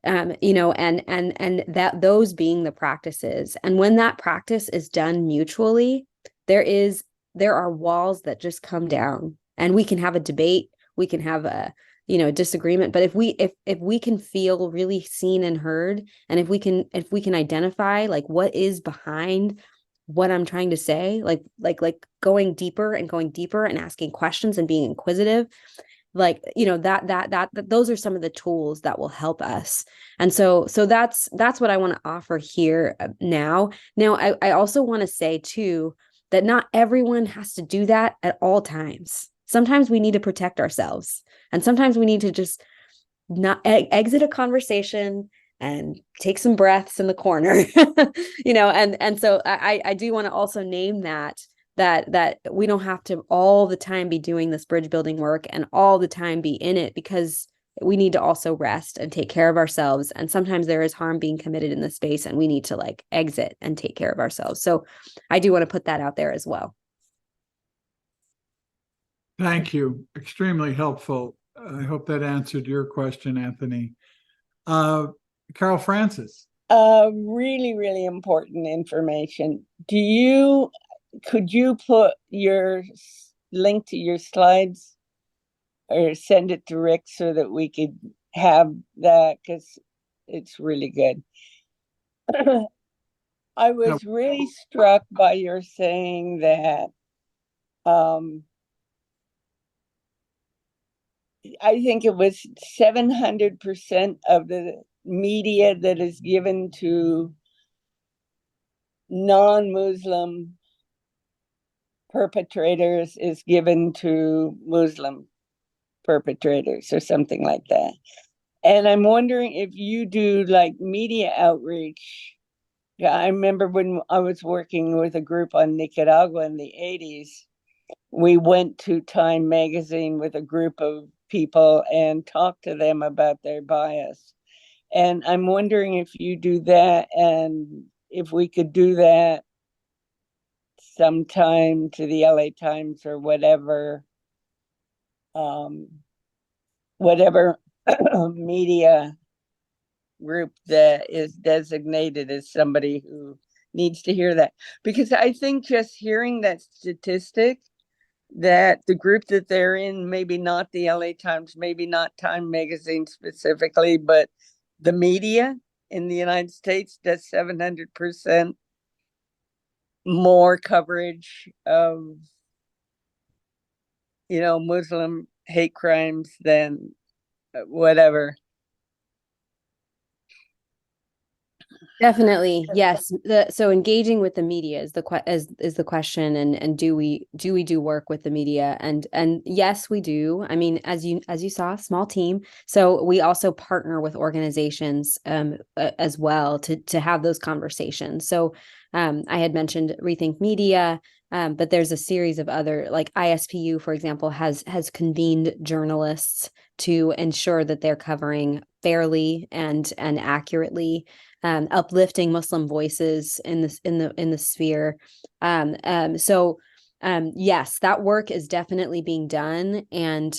you know, and that those being the practices. And when that practice is done mutually, there are walls that just come down, and we can have a debate, we can have a, you know, disagreement, but if we can feel really seen and heard, and if we can identify like what is behind what I'm trying to say, like going deeper and asking questions and being inquisitive, like, you know, that those are some of the tools that will help us. And so that's what I want to offer here now. I also want to say too that not everyone has to do that at all times. Sometimes we need to protect ourselves, and sometimes we need to just not exit a conversation and take some breaths in the corner. You know, and so I do want to also name that we don't have to all the time be doing this bridge building work and all the time be in it, because we need to also rest and take care of ourselves. And sometimes there is harm being committed in the space, and we need to like exit and take care of ourselves. So I do want to put that out there as well. Thank you. Extremely helpful. I hope that answered your question, Anthony. Carol Francis. Really, really important information. Could you put your link to your slides or send it to Rick so that we could have that, because it's really good. I was really struck by your saying that I think it was 700% of the media that is given to non-Muslim perpetrators is given to Muslim perpetrators or something like that. And I'm wondering if you do like media outreach. Yeah, I remember when I was working with a group on Nicaragua in the 80s, we went to Time magazine with a group of people and talked to them about their bias. And I'm wondering if you do that, and if we could do that sometime to the LA Times or whatever media group that is designated as somebody who needs to hear that. Because I think just hearing that statistic, that the group that they're in, maybe not the LA Times, maybe not Time magazine specifically, but the media in the United States does 700% more coverage of, you know, Muslim hate crimes than whatever. Definitely. Yes. So engaging with the media is the question. And do we do work with the media? And yes, we do. I mean, as you saw, small team. So we also partner with organizations as well to have those conversations. So I had mentioned Rethink Media, but there's a series of other, like ISPU, for example, has convened journalists to ensure that they're covering fairly and accurately, uplifting Muslim voices in the sphere. So yes, that work is definitely being done, and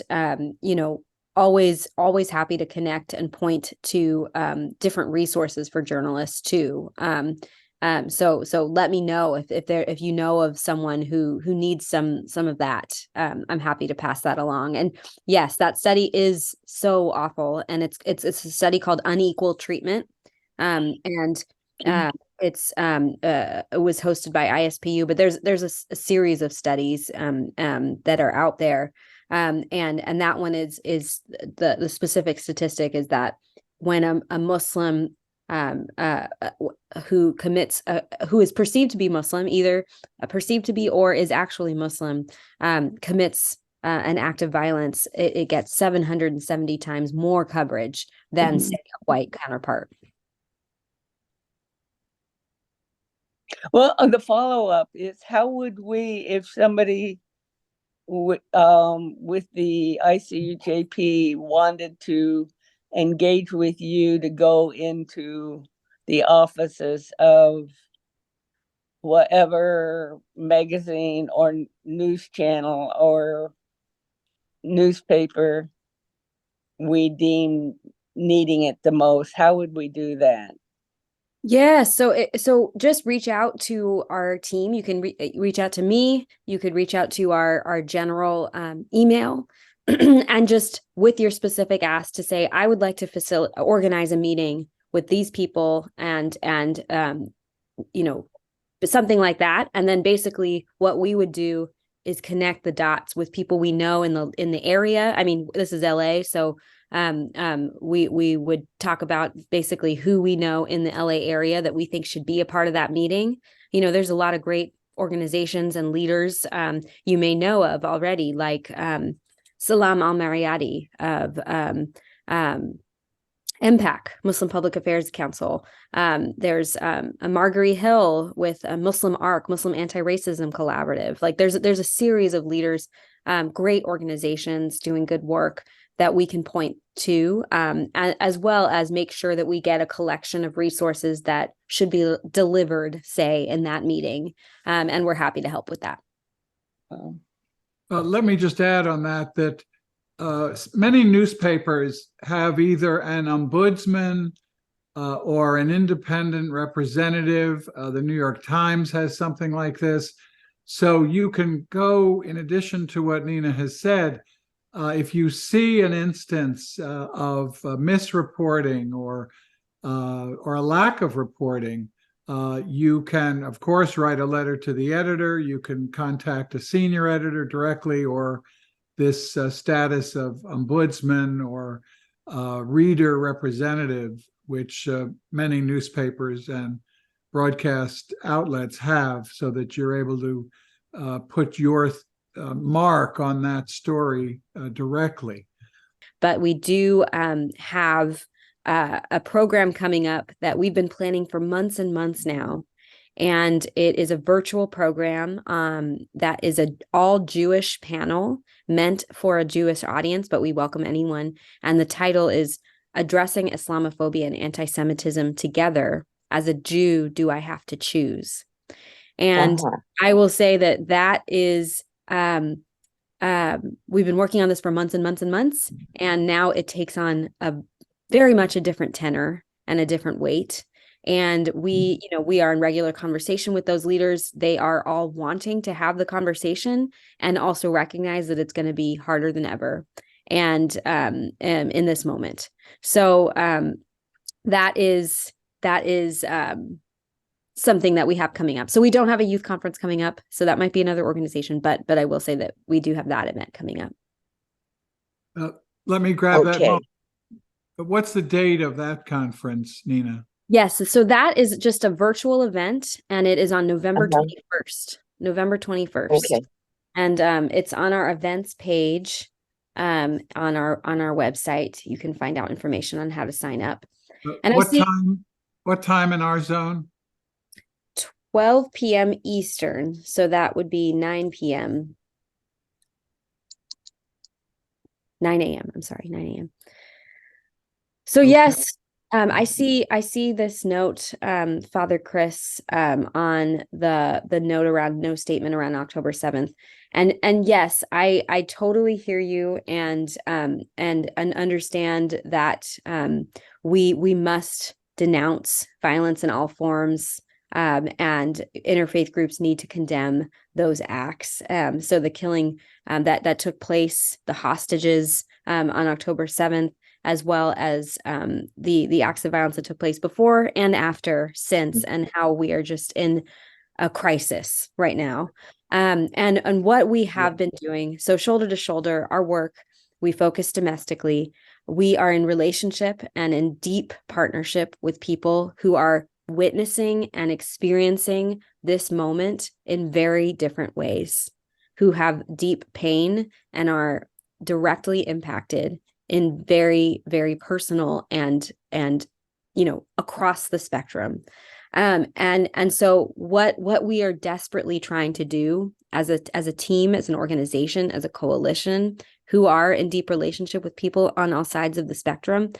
you know, always happy to connect and point to different resources for journalists too. So let me know if you know of someone who needs some of that. I'm happy to pass that along. And yes, that study is so awful, and it's a study called Unequal Treatment. And it was hosted by ISPU, but there's a series of studies that are out there. And that one is the specific statistic is that when a Muslim who is perceived to be Muslim, either perceived to be or is actually Muslim, commits an act of violence, it gets 770 times more coverage than say a white counterpart. Well, the follow-up is, how would we, if somebody with the ICUJP wanted to engage with you to go into the offices of whatever magazine or news channel or newspaper we deem needing it the most, how would we do that? Yeah, so just reach out to our team. You can reach out to me. You could reach out to our general email, and just with your specific ask to say, I would like to organize a meeting with these people, and you know, something like that. And then basically what we would do is connect the dots with people we know in the area. I mean, this is LA, so we would talk about basically who we know in the LA area that we think should be a part of that meeting. You know, there's a lot of great organizations and leaders you may know of already, like Salam Al-Mariyati of Apprach, Muslim Public Affairs Council. There's a Marguerite Hill with a Muslim ARC, Muslim Anti-Racism Collaborative. Like there's a series of leaders, great organizations doing good work that we can point to, as well as make sure that we get a collection of resources that should be delivered, say, in that meeting. And we're happy to help with that. Let me just add on that many newspapers have either an ombudsman or an independent representative. The New York Times has something like this. So you can go, in addition to what Nina has said, if you see an instance of misreporting or a lack of reporting, you can, of course, write a letter to the editor. You can contact a senior editor directly, or this status of ombudsman or reader representative, which many newspapers and broadcast outlets have, so that you're able to put your mark on that story directly. But we do have a program coming up that we've been planning for months and months now. And it is a virtual program that is an all Jewish panel meant for a Jewish audience, but we welcome anyone. And the title is Addressing Islamophobia and Anti-Semitism Together. As a Jew, Do I Have to Choose? And I will say that is, we've been working on this for months and months and months, and now it takes on a very much a different tenor and a different weight. And we are in regular conversation with those leaders. They are all wanting to have the conversation and also recognize that it's going to be harder than ever, and in this moment. So that is something that we have coming up. So we don't have a youth conference coming up, so that might be another organization. But I will say that we do have that event coming up. Let me grab that moment. What's the date of that conference, Nina? Yes, so that is just a virtual event, and it is on November 21st. November 21st. Okay. And it's on our events page on our website. You can find out information on how to sign up. And what time in our zone? 12 p.m. Eastern. So that would be 9 p.m. 9 a.m. I'm sorry, 9 a.m. So Okay. yes, I see this note, Father Chris, on the note around no statement around October 7th. And yes, I totally hear you and understand that we must denounce violence in all forms, and interfaith groups need to condemn those acts. So the killing that took place, the hostages on October 7th, as well as the acts of violence that took place before and after, since, and how we are just in a crisis right now. And what we have been doing, so shoulder to shoulder, our work, we focus domestically. We are in relationship and in deep partnership with people who are witnessing and experiencing this moment in very different ways, who have deep pain and are directly impacted in very, very personal and across the spectrum. And so what we are desperately trying to do as a team, as an organization, as a coalition who are in deep relationship with people on all sides of the spectrum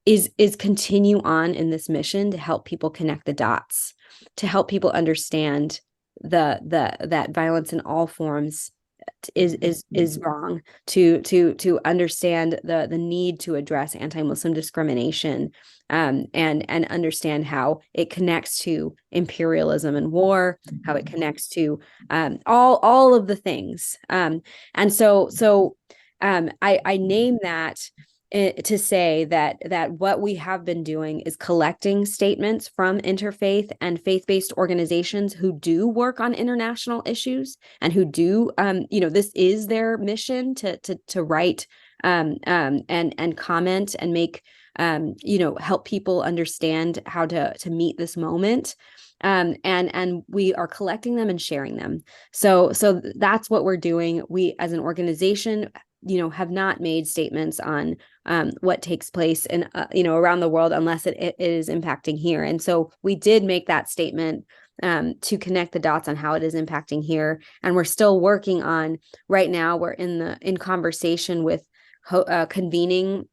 is continue on in this mission to help people connect the dots, to help people understand that violence in all forms is wrong, to understand the need to address anti-Muslim discrimination, and understand how it connects to imperialism and war, how it connects to all of the things. And so I name that to say that what we have been doing is collecting statements from interfaith and faith-based organizations who do work on international issues and who do, this is their mission to write and comment and make, help people understand how to meet this moment. And we are collecting them and sharing them. So that's what we're doing. We, as an organization, have not made statements on what takes place in, around the world unless it is impacting here. And so we did make that statement to connect the dots on how it is impacting here. And we're still working on, right now, we're in conversation with convening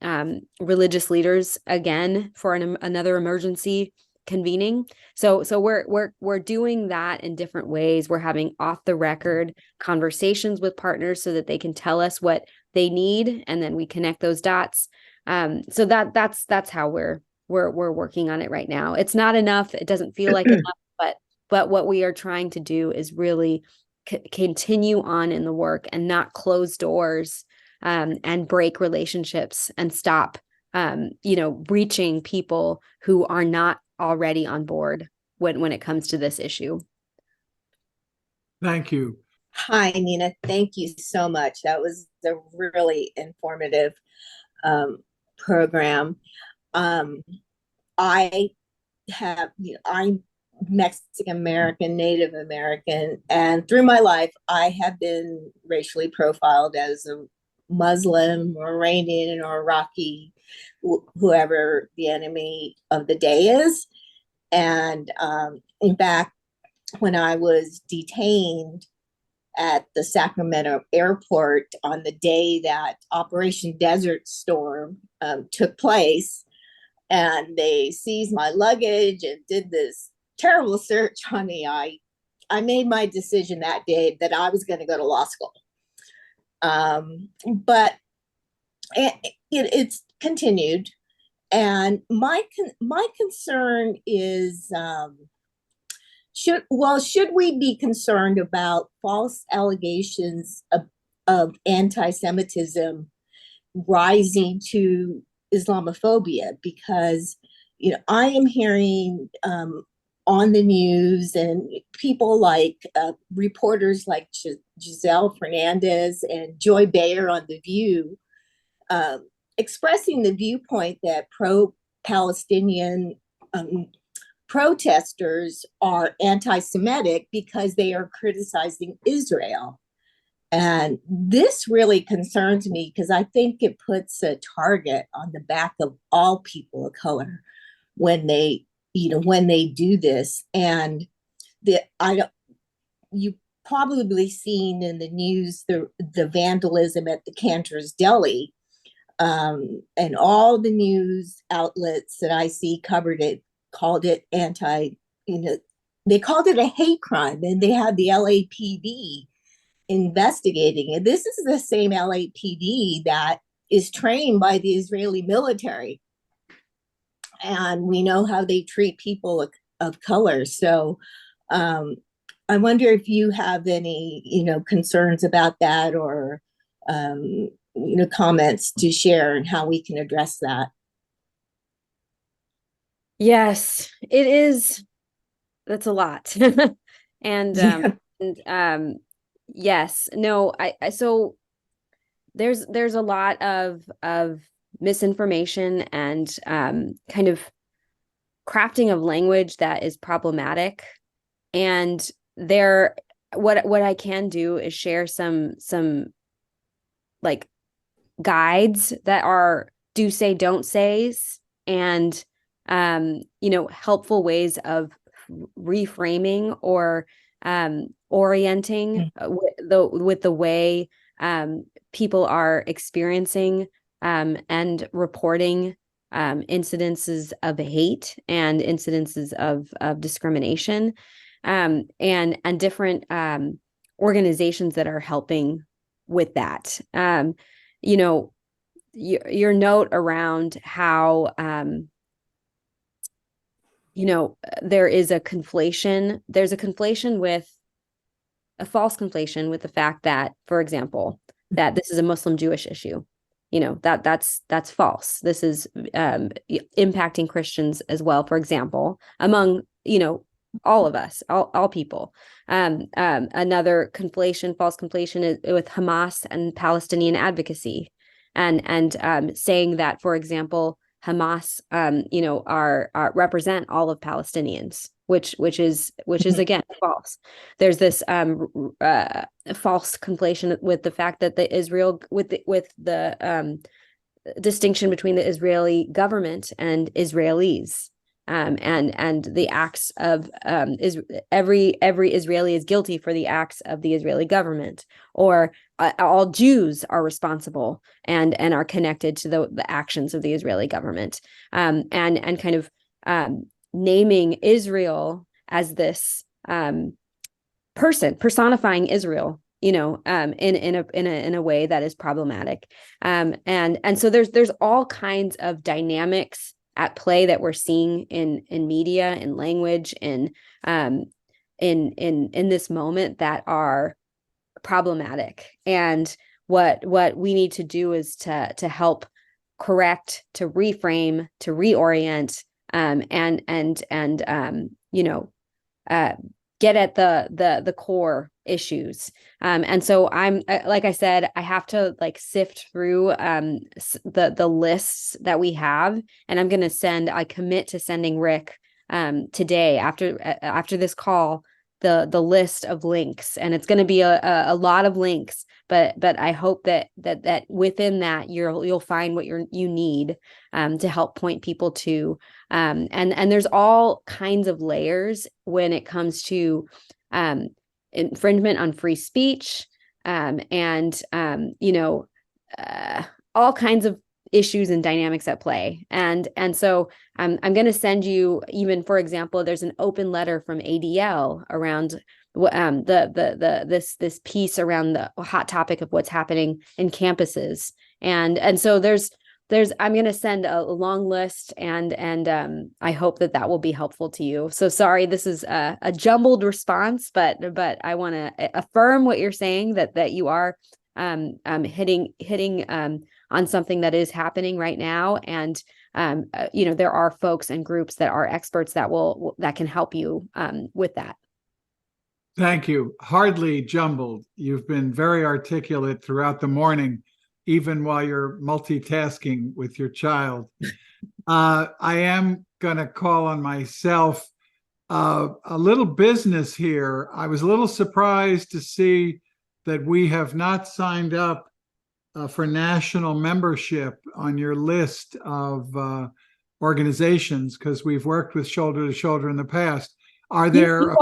religious leaders again for another emergency convening. So we're doing that in different ways. We're having off the record conversations with partners so that they can tell us what they need, and then we connect those dots. So that's how we're working on it right now. It's not enough. It doesn't feel like enough, but what we are trying to do is really continue on in the work and not close doors and break relationships and stop reaching people who are not already on board when it comes to this issue. Thank you. Hi, Nina. Thank you so much. That was a really informative program. I'm Mexican American, Native American, and through my life, I have been racially profiled as a Muslim or Iranian or Iraqi, whoever the enemy of the day is. And in fact, when I was detained at the Sacramento airport on the day that Operation Desert Storm took place, and they seized my luggage and did this terrible search on me, I made my decision that day that I was going to go to law school. But it's continued. And my concern is, should we be concerned about false allegations of anti-Semitism rising to Islamophobia? Because I am hearing on the news, and people like reporters like Giselle Fernandez and Joy Bayer on The View expressing the viewpoint that pro-Palestinian protesters are anti-Semitic because they are criticizing Israel. And this really concerns me because I think it puts a target on the back of all people of color when they do this. And you probably seen in the news the vandalism at the Cantor's Deli, and all the news outlets that I see covered it, called it they called it a hate crime, and they had the LAPD investigating it. This is the same LAPD that is trained by the Israeli military. And we know how they treat people of color. So I wonder if you have any, concerns about that, or, comments to share and how we can address that. Yes, it is. That's a lot. Yes, no, so there's a lot of misinformation and kind of crafting of language that is problematic. And what I can do is share some like guides that are do say, don't says, and helpful ways of reframing or orienting with the way people are experiencing and reporting incidences of hate and incidences of discrimination, and different organizations that are helping with that. You know, your note around how, you know, there's a false conflation with the fact that, for example, that this is a Muslim Jewish issue. You know, that's false. This is impacting Christians as well, for example, among, you know, all of us, all people. Another false conflation is with Hamas and Palestinian advocacy, and saying that, for example, Hamas, you know, are represent all of Palestinians, which is again false. There's this false conflation with the fact that the distinction between the Israeli government and Israelis. And the acts of every Israeli is guilty for the acts of the Israeli government, or all Jews are responsible and are connected to the actions of the Israeli government, and kind of naming Israel as this personifying Israel, you know, in a way that is problematic, and so there's all kinds of dynamics at play that we're seeing in media, in language, in this moment that are problematic. And what we need to do is to help correct, to reframe, to reorient, and you know, get at the core issues. And so I'm, like I said, I have to like sift through the lists that we have, and I commit to sending Rick today after this call the list of links, and it's going to be a lot of links, but I hope that within that you'll find what you need to help point people to, and there's all kinds of layers when it comes to infringement on free speech, and you know, all kinds of issues and dynamics at play. And so I'm going to send you, even, for example, there's an open letter from ADL around this piece around the hot topic of what's happening in campuses. And so there's I'm going to send a long list, and I hope that will be helpful to you. So sorry, this is a jumbled response, but I want to affirm what you're saying, that you are hitting on something that is happening right now. And you know, there are folks and groups that are experts that can help you with that. Thank you. Hardly jumbled. You've been very articulate throughout the morning, even while you're multitasking with your child. I am going to call on myself. A little business here. I was a little surprised to see that we have not signed up for national membership on your list of organizations, because we've worked with Shoulder to Shoulder in the past. Are there?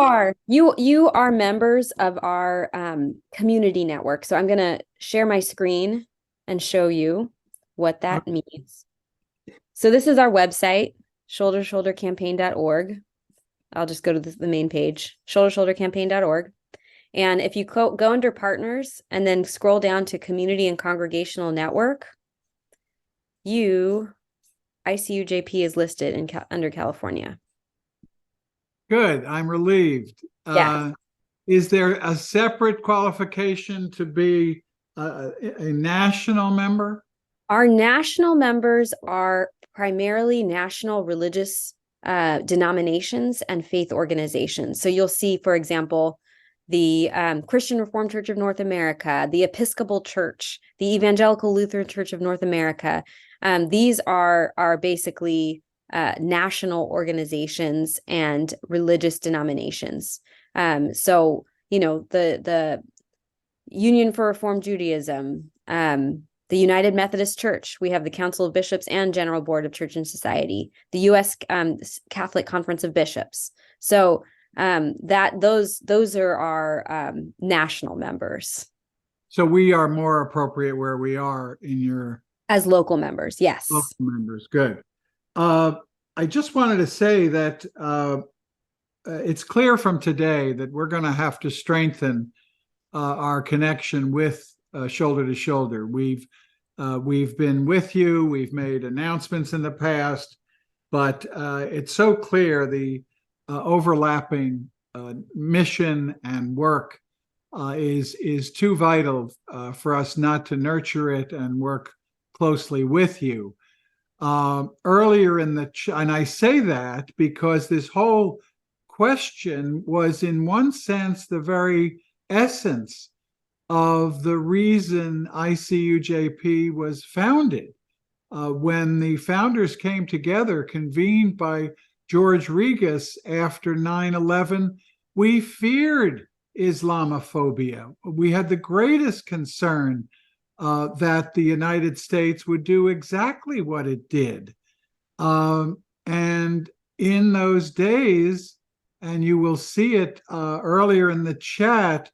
You are members of our community network. So I'm going to share my screen and show you what that means. So this is our website, shouldershouldercampaign.org. I'll just go to the main page, shouldershouldercampaign.org. And if you go under partners and then scroll down to community and congregational network, ICUJP is listed under California. Good. I'm relieved. Yeah. Is there a separate qualification to be a national member? Our national members are primarily national religious denominations and faith organizations. So you'll see, for example, the Christian Reformed Church of North America, the Episcopal Church, the Evangelical Lutheran Church of North America. These are basically national organizations and religious denominations. So, you know, the Union for Reformed Judaism, the United Methodist Church, we have the Council of Bishops and General Board of Church and Society, the U.S. Catholic Conference of Bishops. So those are our national members. So we are more appropriate where we are in your as local members. Yes. Local members. Good. I just wanted to say that it's clear from today that we're going to have to strengthen our connection with Shoulder to Shoulder. We've been with you. We've made announcements in the past, but it's so clear the overlapping mission and work is too vital for us not to nurture it and work closely with you. Earlier in and I say that because this whole question was in one sense the very essence of the reason ICUJP was founded. When the founders came together, convened by George Regas after 9/11, we feared Islamophobia. We had the greatest concern that the United States would do exactly what it did. And in those days, and you will see it earlier in the chat,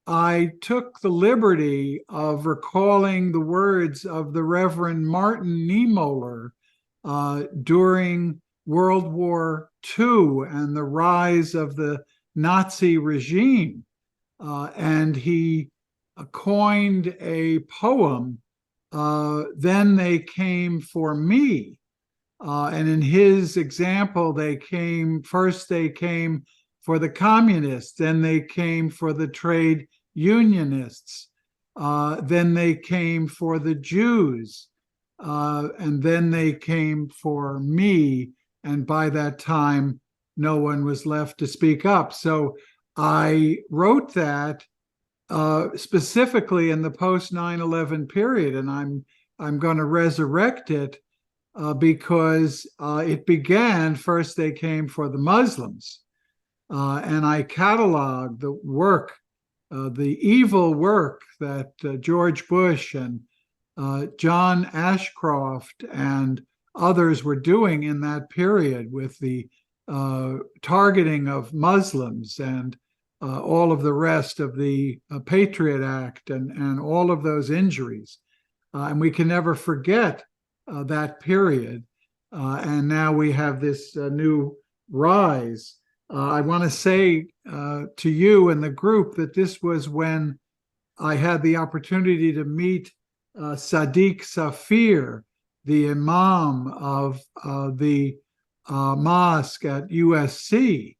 I took the liberty of recalling the words of the Reverend Martin Niemöller during World War II and the rise of the Nazi regime. And he coined a poem, Then They Came for Me. And in his example, they came for the communists, then they came for the trade unionists, then they came for the Jews, and then they came for me. And by that time, no one was left to speak up. So I wrote that specifically in the post 9/11 period, and I'm going to resurrect it because it began first. They came for the Muslims, and I cataloged the work, the evil work that George Bush and John Ashcroft and others were doing in that period with the targeting of Muslims and all of the rest of the Patriot Act and all of those injuries. And we can never forget that period. And now we have this new rise. I want to say to you and the group that this was when I had the opportunity to meet Sadiq Safir, the imam of the mosque at USC.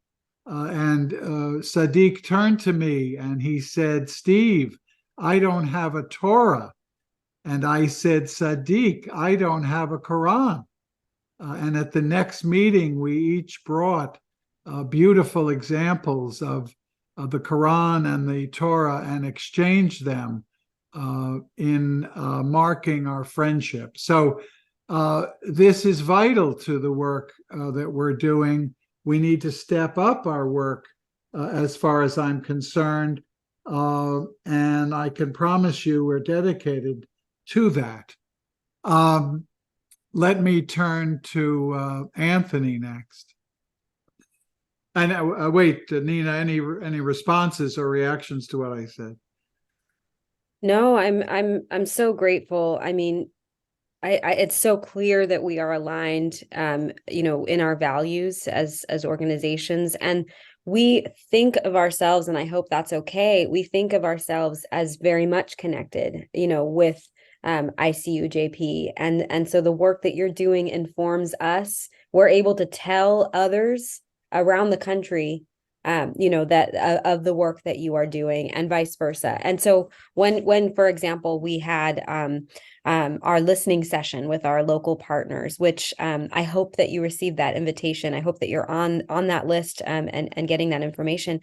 And Sadiq turned to me and he said, "Steve, I don't have a Torah." And I said, "Sadiq, I don't have a Quran." And at the next meeting, we each brought beautiful examples of the Quran and the Torah and exchanged them in marking our friendship. So this is vital to the work that we're doing. We need to step up our work as far as I'm concerned. And I can promise you we're dedicated to that. Let me turn to Anthony next. And wait, Nina, any responses or reactions to what I said? No, I'm so grateful. I mean, it's so clear that we are aligned, in our values as organizations, and we think of ourselves, and I hope that's okay. We think of ourselves as very much connected, with ICUJP, and so the work that you're doing informs us. We're able to tell others around the country that of the work that you are doing, and vice versa. And so when for example we had our listening session with our local partners, which I hope that you received that invitation. I hope that you're on that list and getting that information.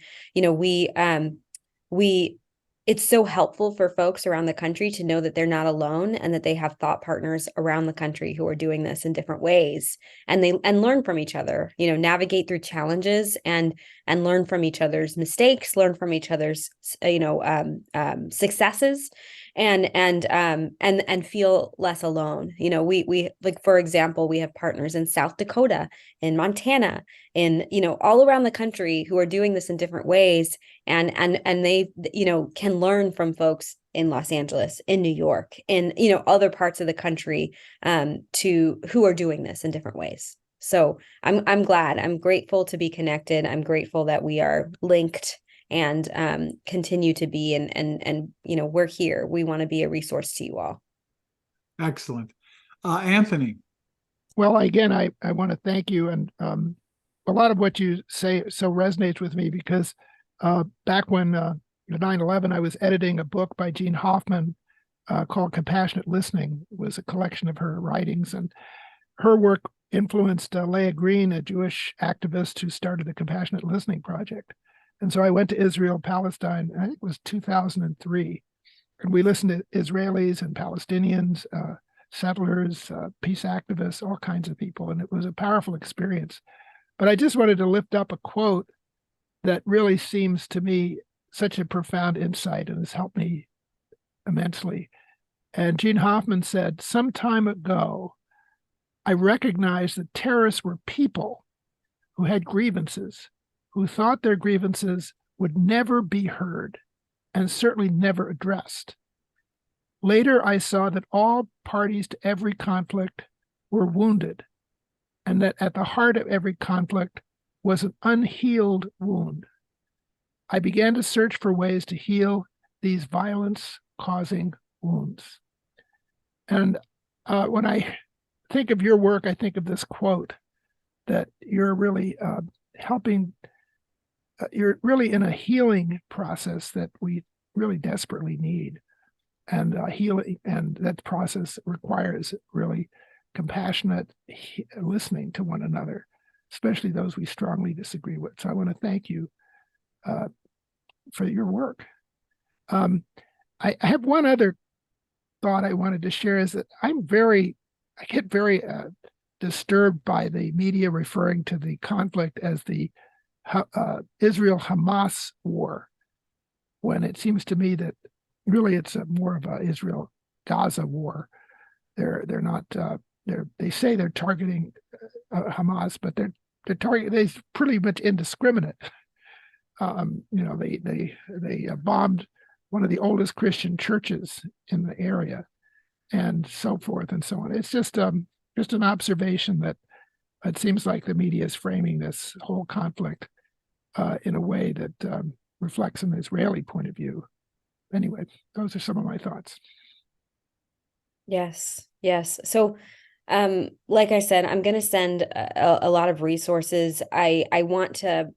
It's so helpful for folks around the country to know that they're not alone and that they have thought partners around the country who are doing this in different ways, and learn from each other, navigate through challenges and learn from each other's mistakes, learn from each other's, successes, and feel less alone. We like, for example, we have partners in South Dakota, in Montana, in, all around the country who are doing this in different ways. And they, can learn from folks in Los Angeles, in New York, in, other parts of the country, who are doing this in different ways. So I'm glad, I'm grateful to be connected. I'm grateful that we are linked and continue to be. And we're here. We want to be a resource to you all. Excellent. Anthony. Well, again, I want to thank you. And a lot of what you say so resonates with me because back when 9/11, I was editing a book by Jean Hoffman called Compassionate Listening. It was a collection of her writings, and her work influenced Leah Green, a Jewish activist who started the Compassionate Listening Project. And so I went to Israel, Palestine, I think it was 2003, and we listened to Israelis and Palestinians, settlers, peace activists, all kinds of people, and it was a powerful experience. But I just wanted to lift up a quote that really seems to me such a profound insight and has helped me immensely. And Jean Hoffman said, "Some time ago, I recognized that terrorists were people who had grievances, who thought their grievances would never be heard and certainly never addressed. Later, I saw that all parties to every conflict were wounded, and that at the heart of every conflict was an unhealed wound. I began to search for ways to heal these violence-causing wounds." And when I think of your work, I think of this quote that you're really helping, you're really in a healing process that we really desperately need. And healing, and that process requires really compassionate listening to one another, especially those we strongly disagree with. So I want to thank you for your work. I have one other thought I wanted to share is that I get very disturbed by the media referring to the conflict as the Israel-Hamas war, when it seems to me that really it's more of a Israel-Gaza war. They're not. They say they're targeting Hamas, but they're pretty much indiscriminate. They bombed one of the oldest Christian churches in the area, and so forth and so on. It's just an observation that it seems like the media is framing this whole conflict in a way that reflects an Israeli point of view. Anyway, those are some of my thoughts. Yes. So, like I said, I'm going to send a lot of resources. I want to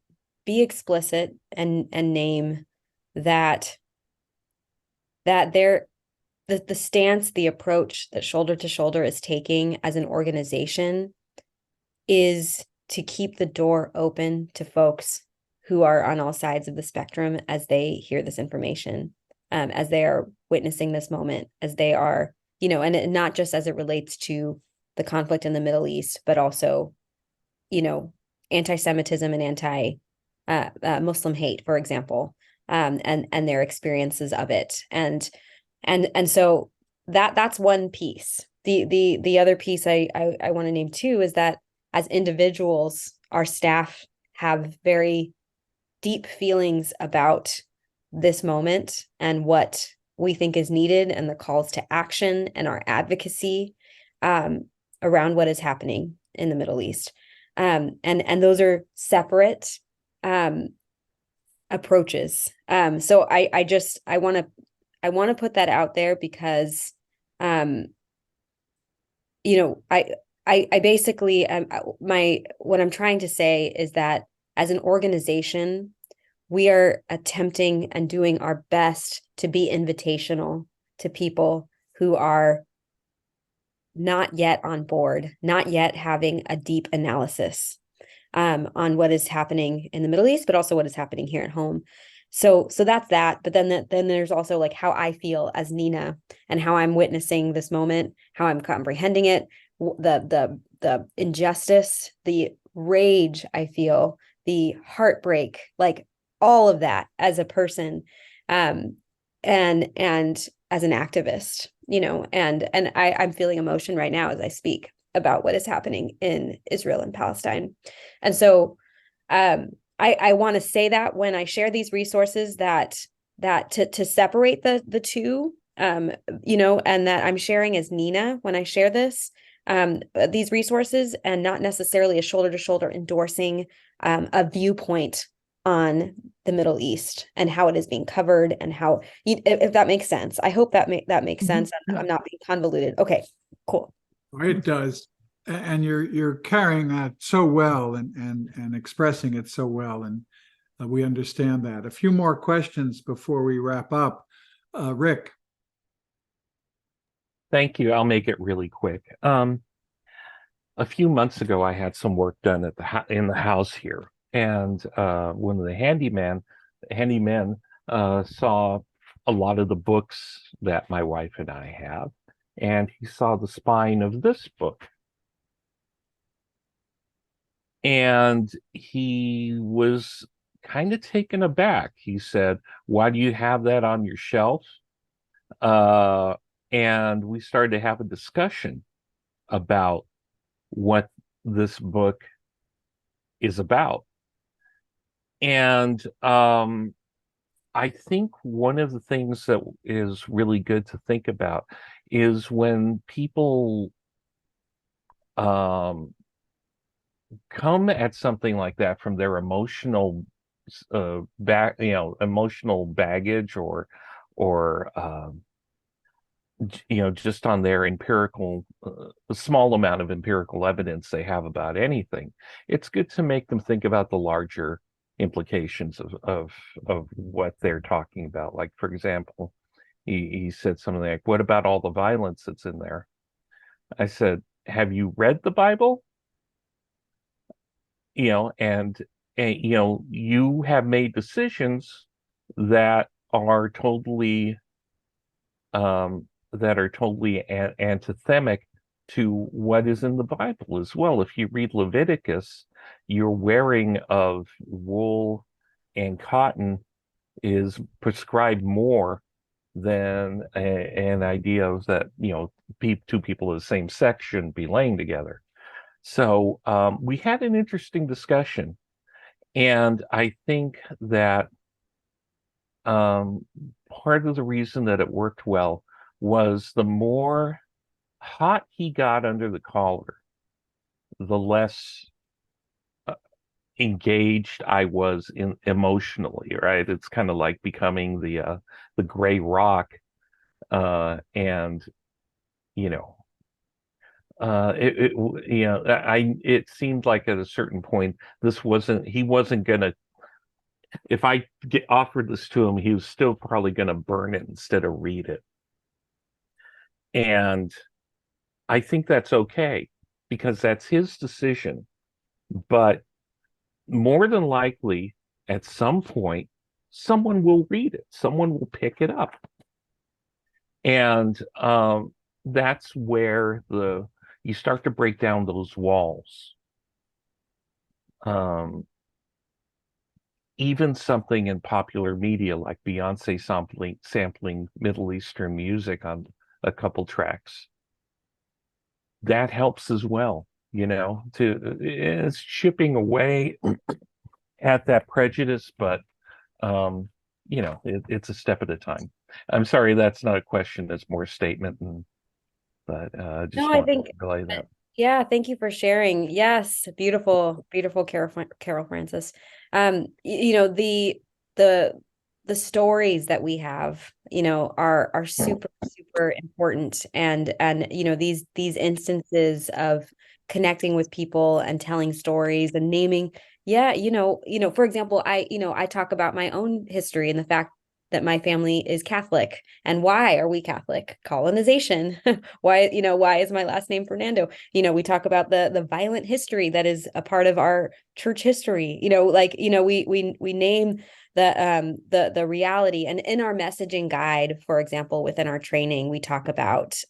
be explicit and name that the stance, the approach that Shoulder to Shoulder is taking as an organization is to keep the door open to folks who are on all sides of the spectrum as they hear this information, as they are witnessing this moment, as they are, and not just as it relates to the conflict in the Middle East, but also, anti-Semitism and anti-Muslim hate, for example, and their experiences of it. And so that's one piece. The other piece I want to name too is that as individuals, our staff have very deep feelings about this moment and what we think is needed and the calls to action and our advocacy around what is happening in the Middle East. And those are separate approaches. So I want to put that out there because, I basically, what I'm trying to say is that as an organization, we are attempting and doing our best to be invitational to people who are not yet on board, not yet having a deep analysis on what is happening in the Middle East, but also what is happening here at home. So that's that. But then there's also like how I feel as Nina and how I'm witnessing this moment, how I'm comprehending it, the injustice, the rage I feel, the heartbreak, like all of that as a person, and as an activist, and I'm feeling emotion right now as I speak about what is happening in Israel and Palestine. And so I want to say that when I share these resources that to separate the two, and that I'm sharing as Nina when I share these resources, and not necessarily a shoulder to shoulder endorsing a viewpoint on the Middle East and how it is being covered and how, if that makes sense. I hope that makes sense. I'm not being convoluted. Okay, cool. It does. And you're carrying that so well and expressing it so well. And we understand that. A few more questions before we wrap up. Rick. Thank you. I'll make it really quick. A few months ago, I had some work done at in the house here, and one of the handymen saw a lot of the books that my wife and I have, and he saw the spine of this book, and he was kind of taken aback. He said, "Why do you have that on your shelf?" And we started to have a discussion about what this book is about. And I think one of the things that is really good to think about is when people come at something like that from their emotional emotional baggage or just on their empirical, small amount of empirical evidence they have about anything, it's good to make them think about the larger implications of what they're talking about. Like, for example, he said something like, "What about all the violence that's in there?" I said, "Have you read the Bible? And you have made decisions that are totally anthemic to what is in the Bible as well. If you read Leviticus, your wearing of wool and cotton is prescribed more than an idea of that, two people of the same sex shouldn't be laying together." So we had an interesting discussion, and I think that part of the reason that it worked well was the more hot he got under the collar, the less engaged I was emotionally, right? It's kind of like becoming the gray rock, and it seemed like at a certain point he wasn't gonna. If I offered this to him, he was still probably going to burn it instead of read it. And I think that's okay, because that's his decision. But more than likely, at some point, someone will read it. Someone will pick it up. And that's where you start to break down those walls. Even something in popular media like Beyonce sampling Middle Eastern music on a couple tracks, that helps as well, it's chipping away at that prejudice, but it's a step at a time. I'm sorry, that's not a question, that's more a statement, but just No, want I think to relay that. Yeah, thank you for sharing. Yes, beautiful, beautiful, Carol Francis. The stories that we have, are super, super important, and these instances of connecting with people and telling stories and naming. Yeah, for example, I talk about my own history and the fact that my family is Catholic. And why are we Catholic? Colonization. Why is my last name Fernando? We talk about the violent history that is a part of our church history. We name the reality. And in our messaging guide, for example, within our training, we talk about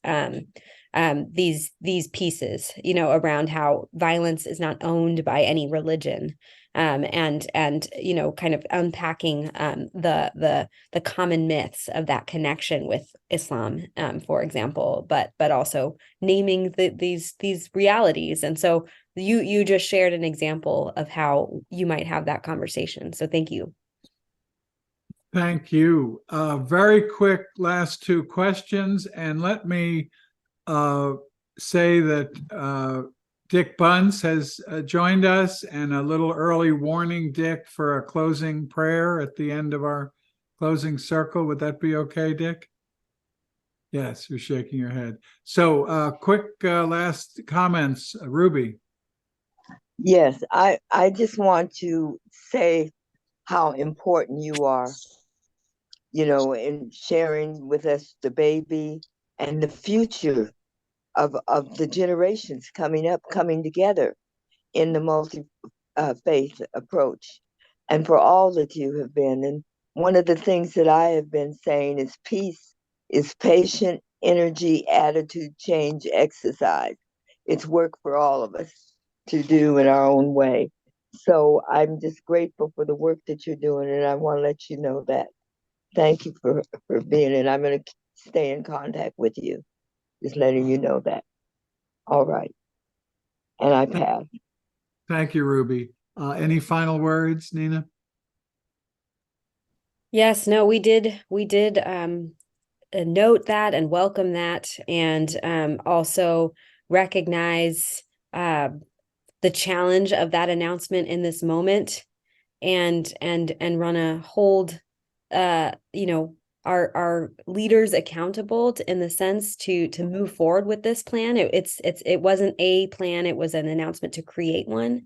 these pieces, around how violence is not owned by any religion. And kind of unpacking the common myths of that connection with Islam, for example, but also naming these realities. And so you just shared an example of how you might have that conversation. So thank you. Thank you. Very quick last two questions, and let me say that Dick Bunce has joined us, and a little early warning, Dick, for a closing prayer at the end of our closing circle. Would that be okay, Dick? Yes, you're shaking your head. So quick last comments, Ruby. Yes, I just want to say how important you are, in sharing with us the baby and the future of the generations coming up, coming together in the multi-faith approach, and for all that you have been. And one of the things that I have been saying is peace is patient energy, attitude change, exercise. It's work for all of us to do in our own way. So I'm just grateful for the work that you're doing, and I want to let you know that. Thank you for being in. I'm going to stay in contact with you. Just letting you know that. All right. And I pass. Thank you, Ruby. Any final words, Nina? Yes, no, we did note that and welcome that, and also recognize the challenge of that announcement in this moment, and want to hold our leaders accountable in the sense to move forward with this plan. It wasn't a plan, it was an announcement to create one.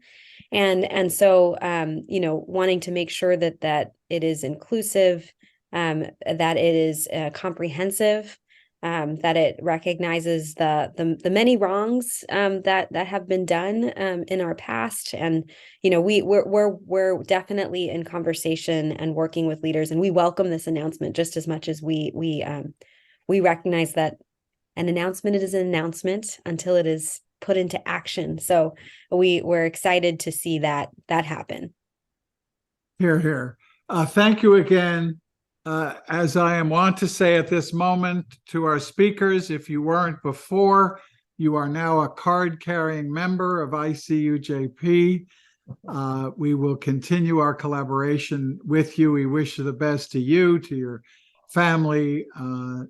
And so wanting to make sure that it is inclusive, that it is comprehensive, that it recognizes the many wrongs that have been done in our past. And we're definitely in conversation and working with leaders, and we welcome this announcement just as much as we recognize that an announcement is an announcement until it is put into action. So we're excited to see that happen. Hear, hear. Thank you again. As I am wont to say at this moment to our speakers, if you weren't before, you are now a card-carrying member of ICUJP. We will continue our collaboration with you. We wish the best to you, to your family, to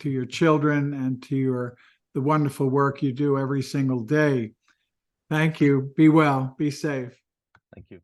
your children, and to the wonderful work you do every single day. Thank you. Be well. Be safe. Thank you.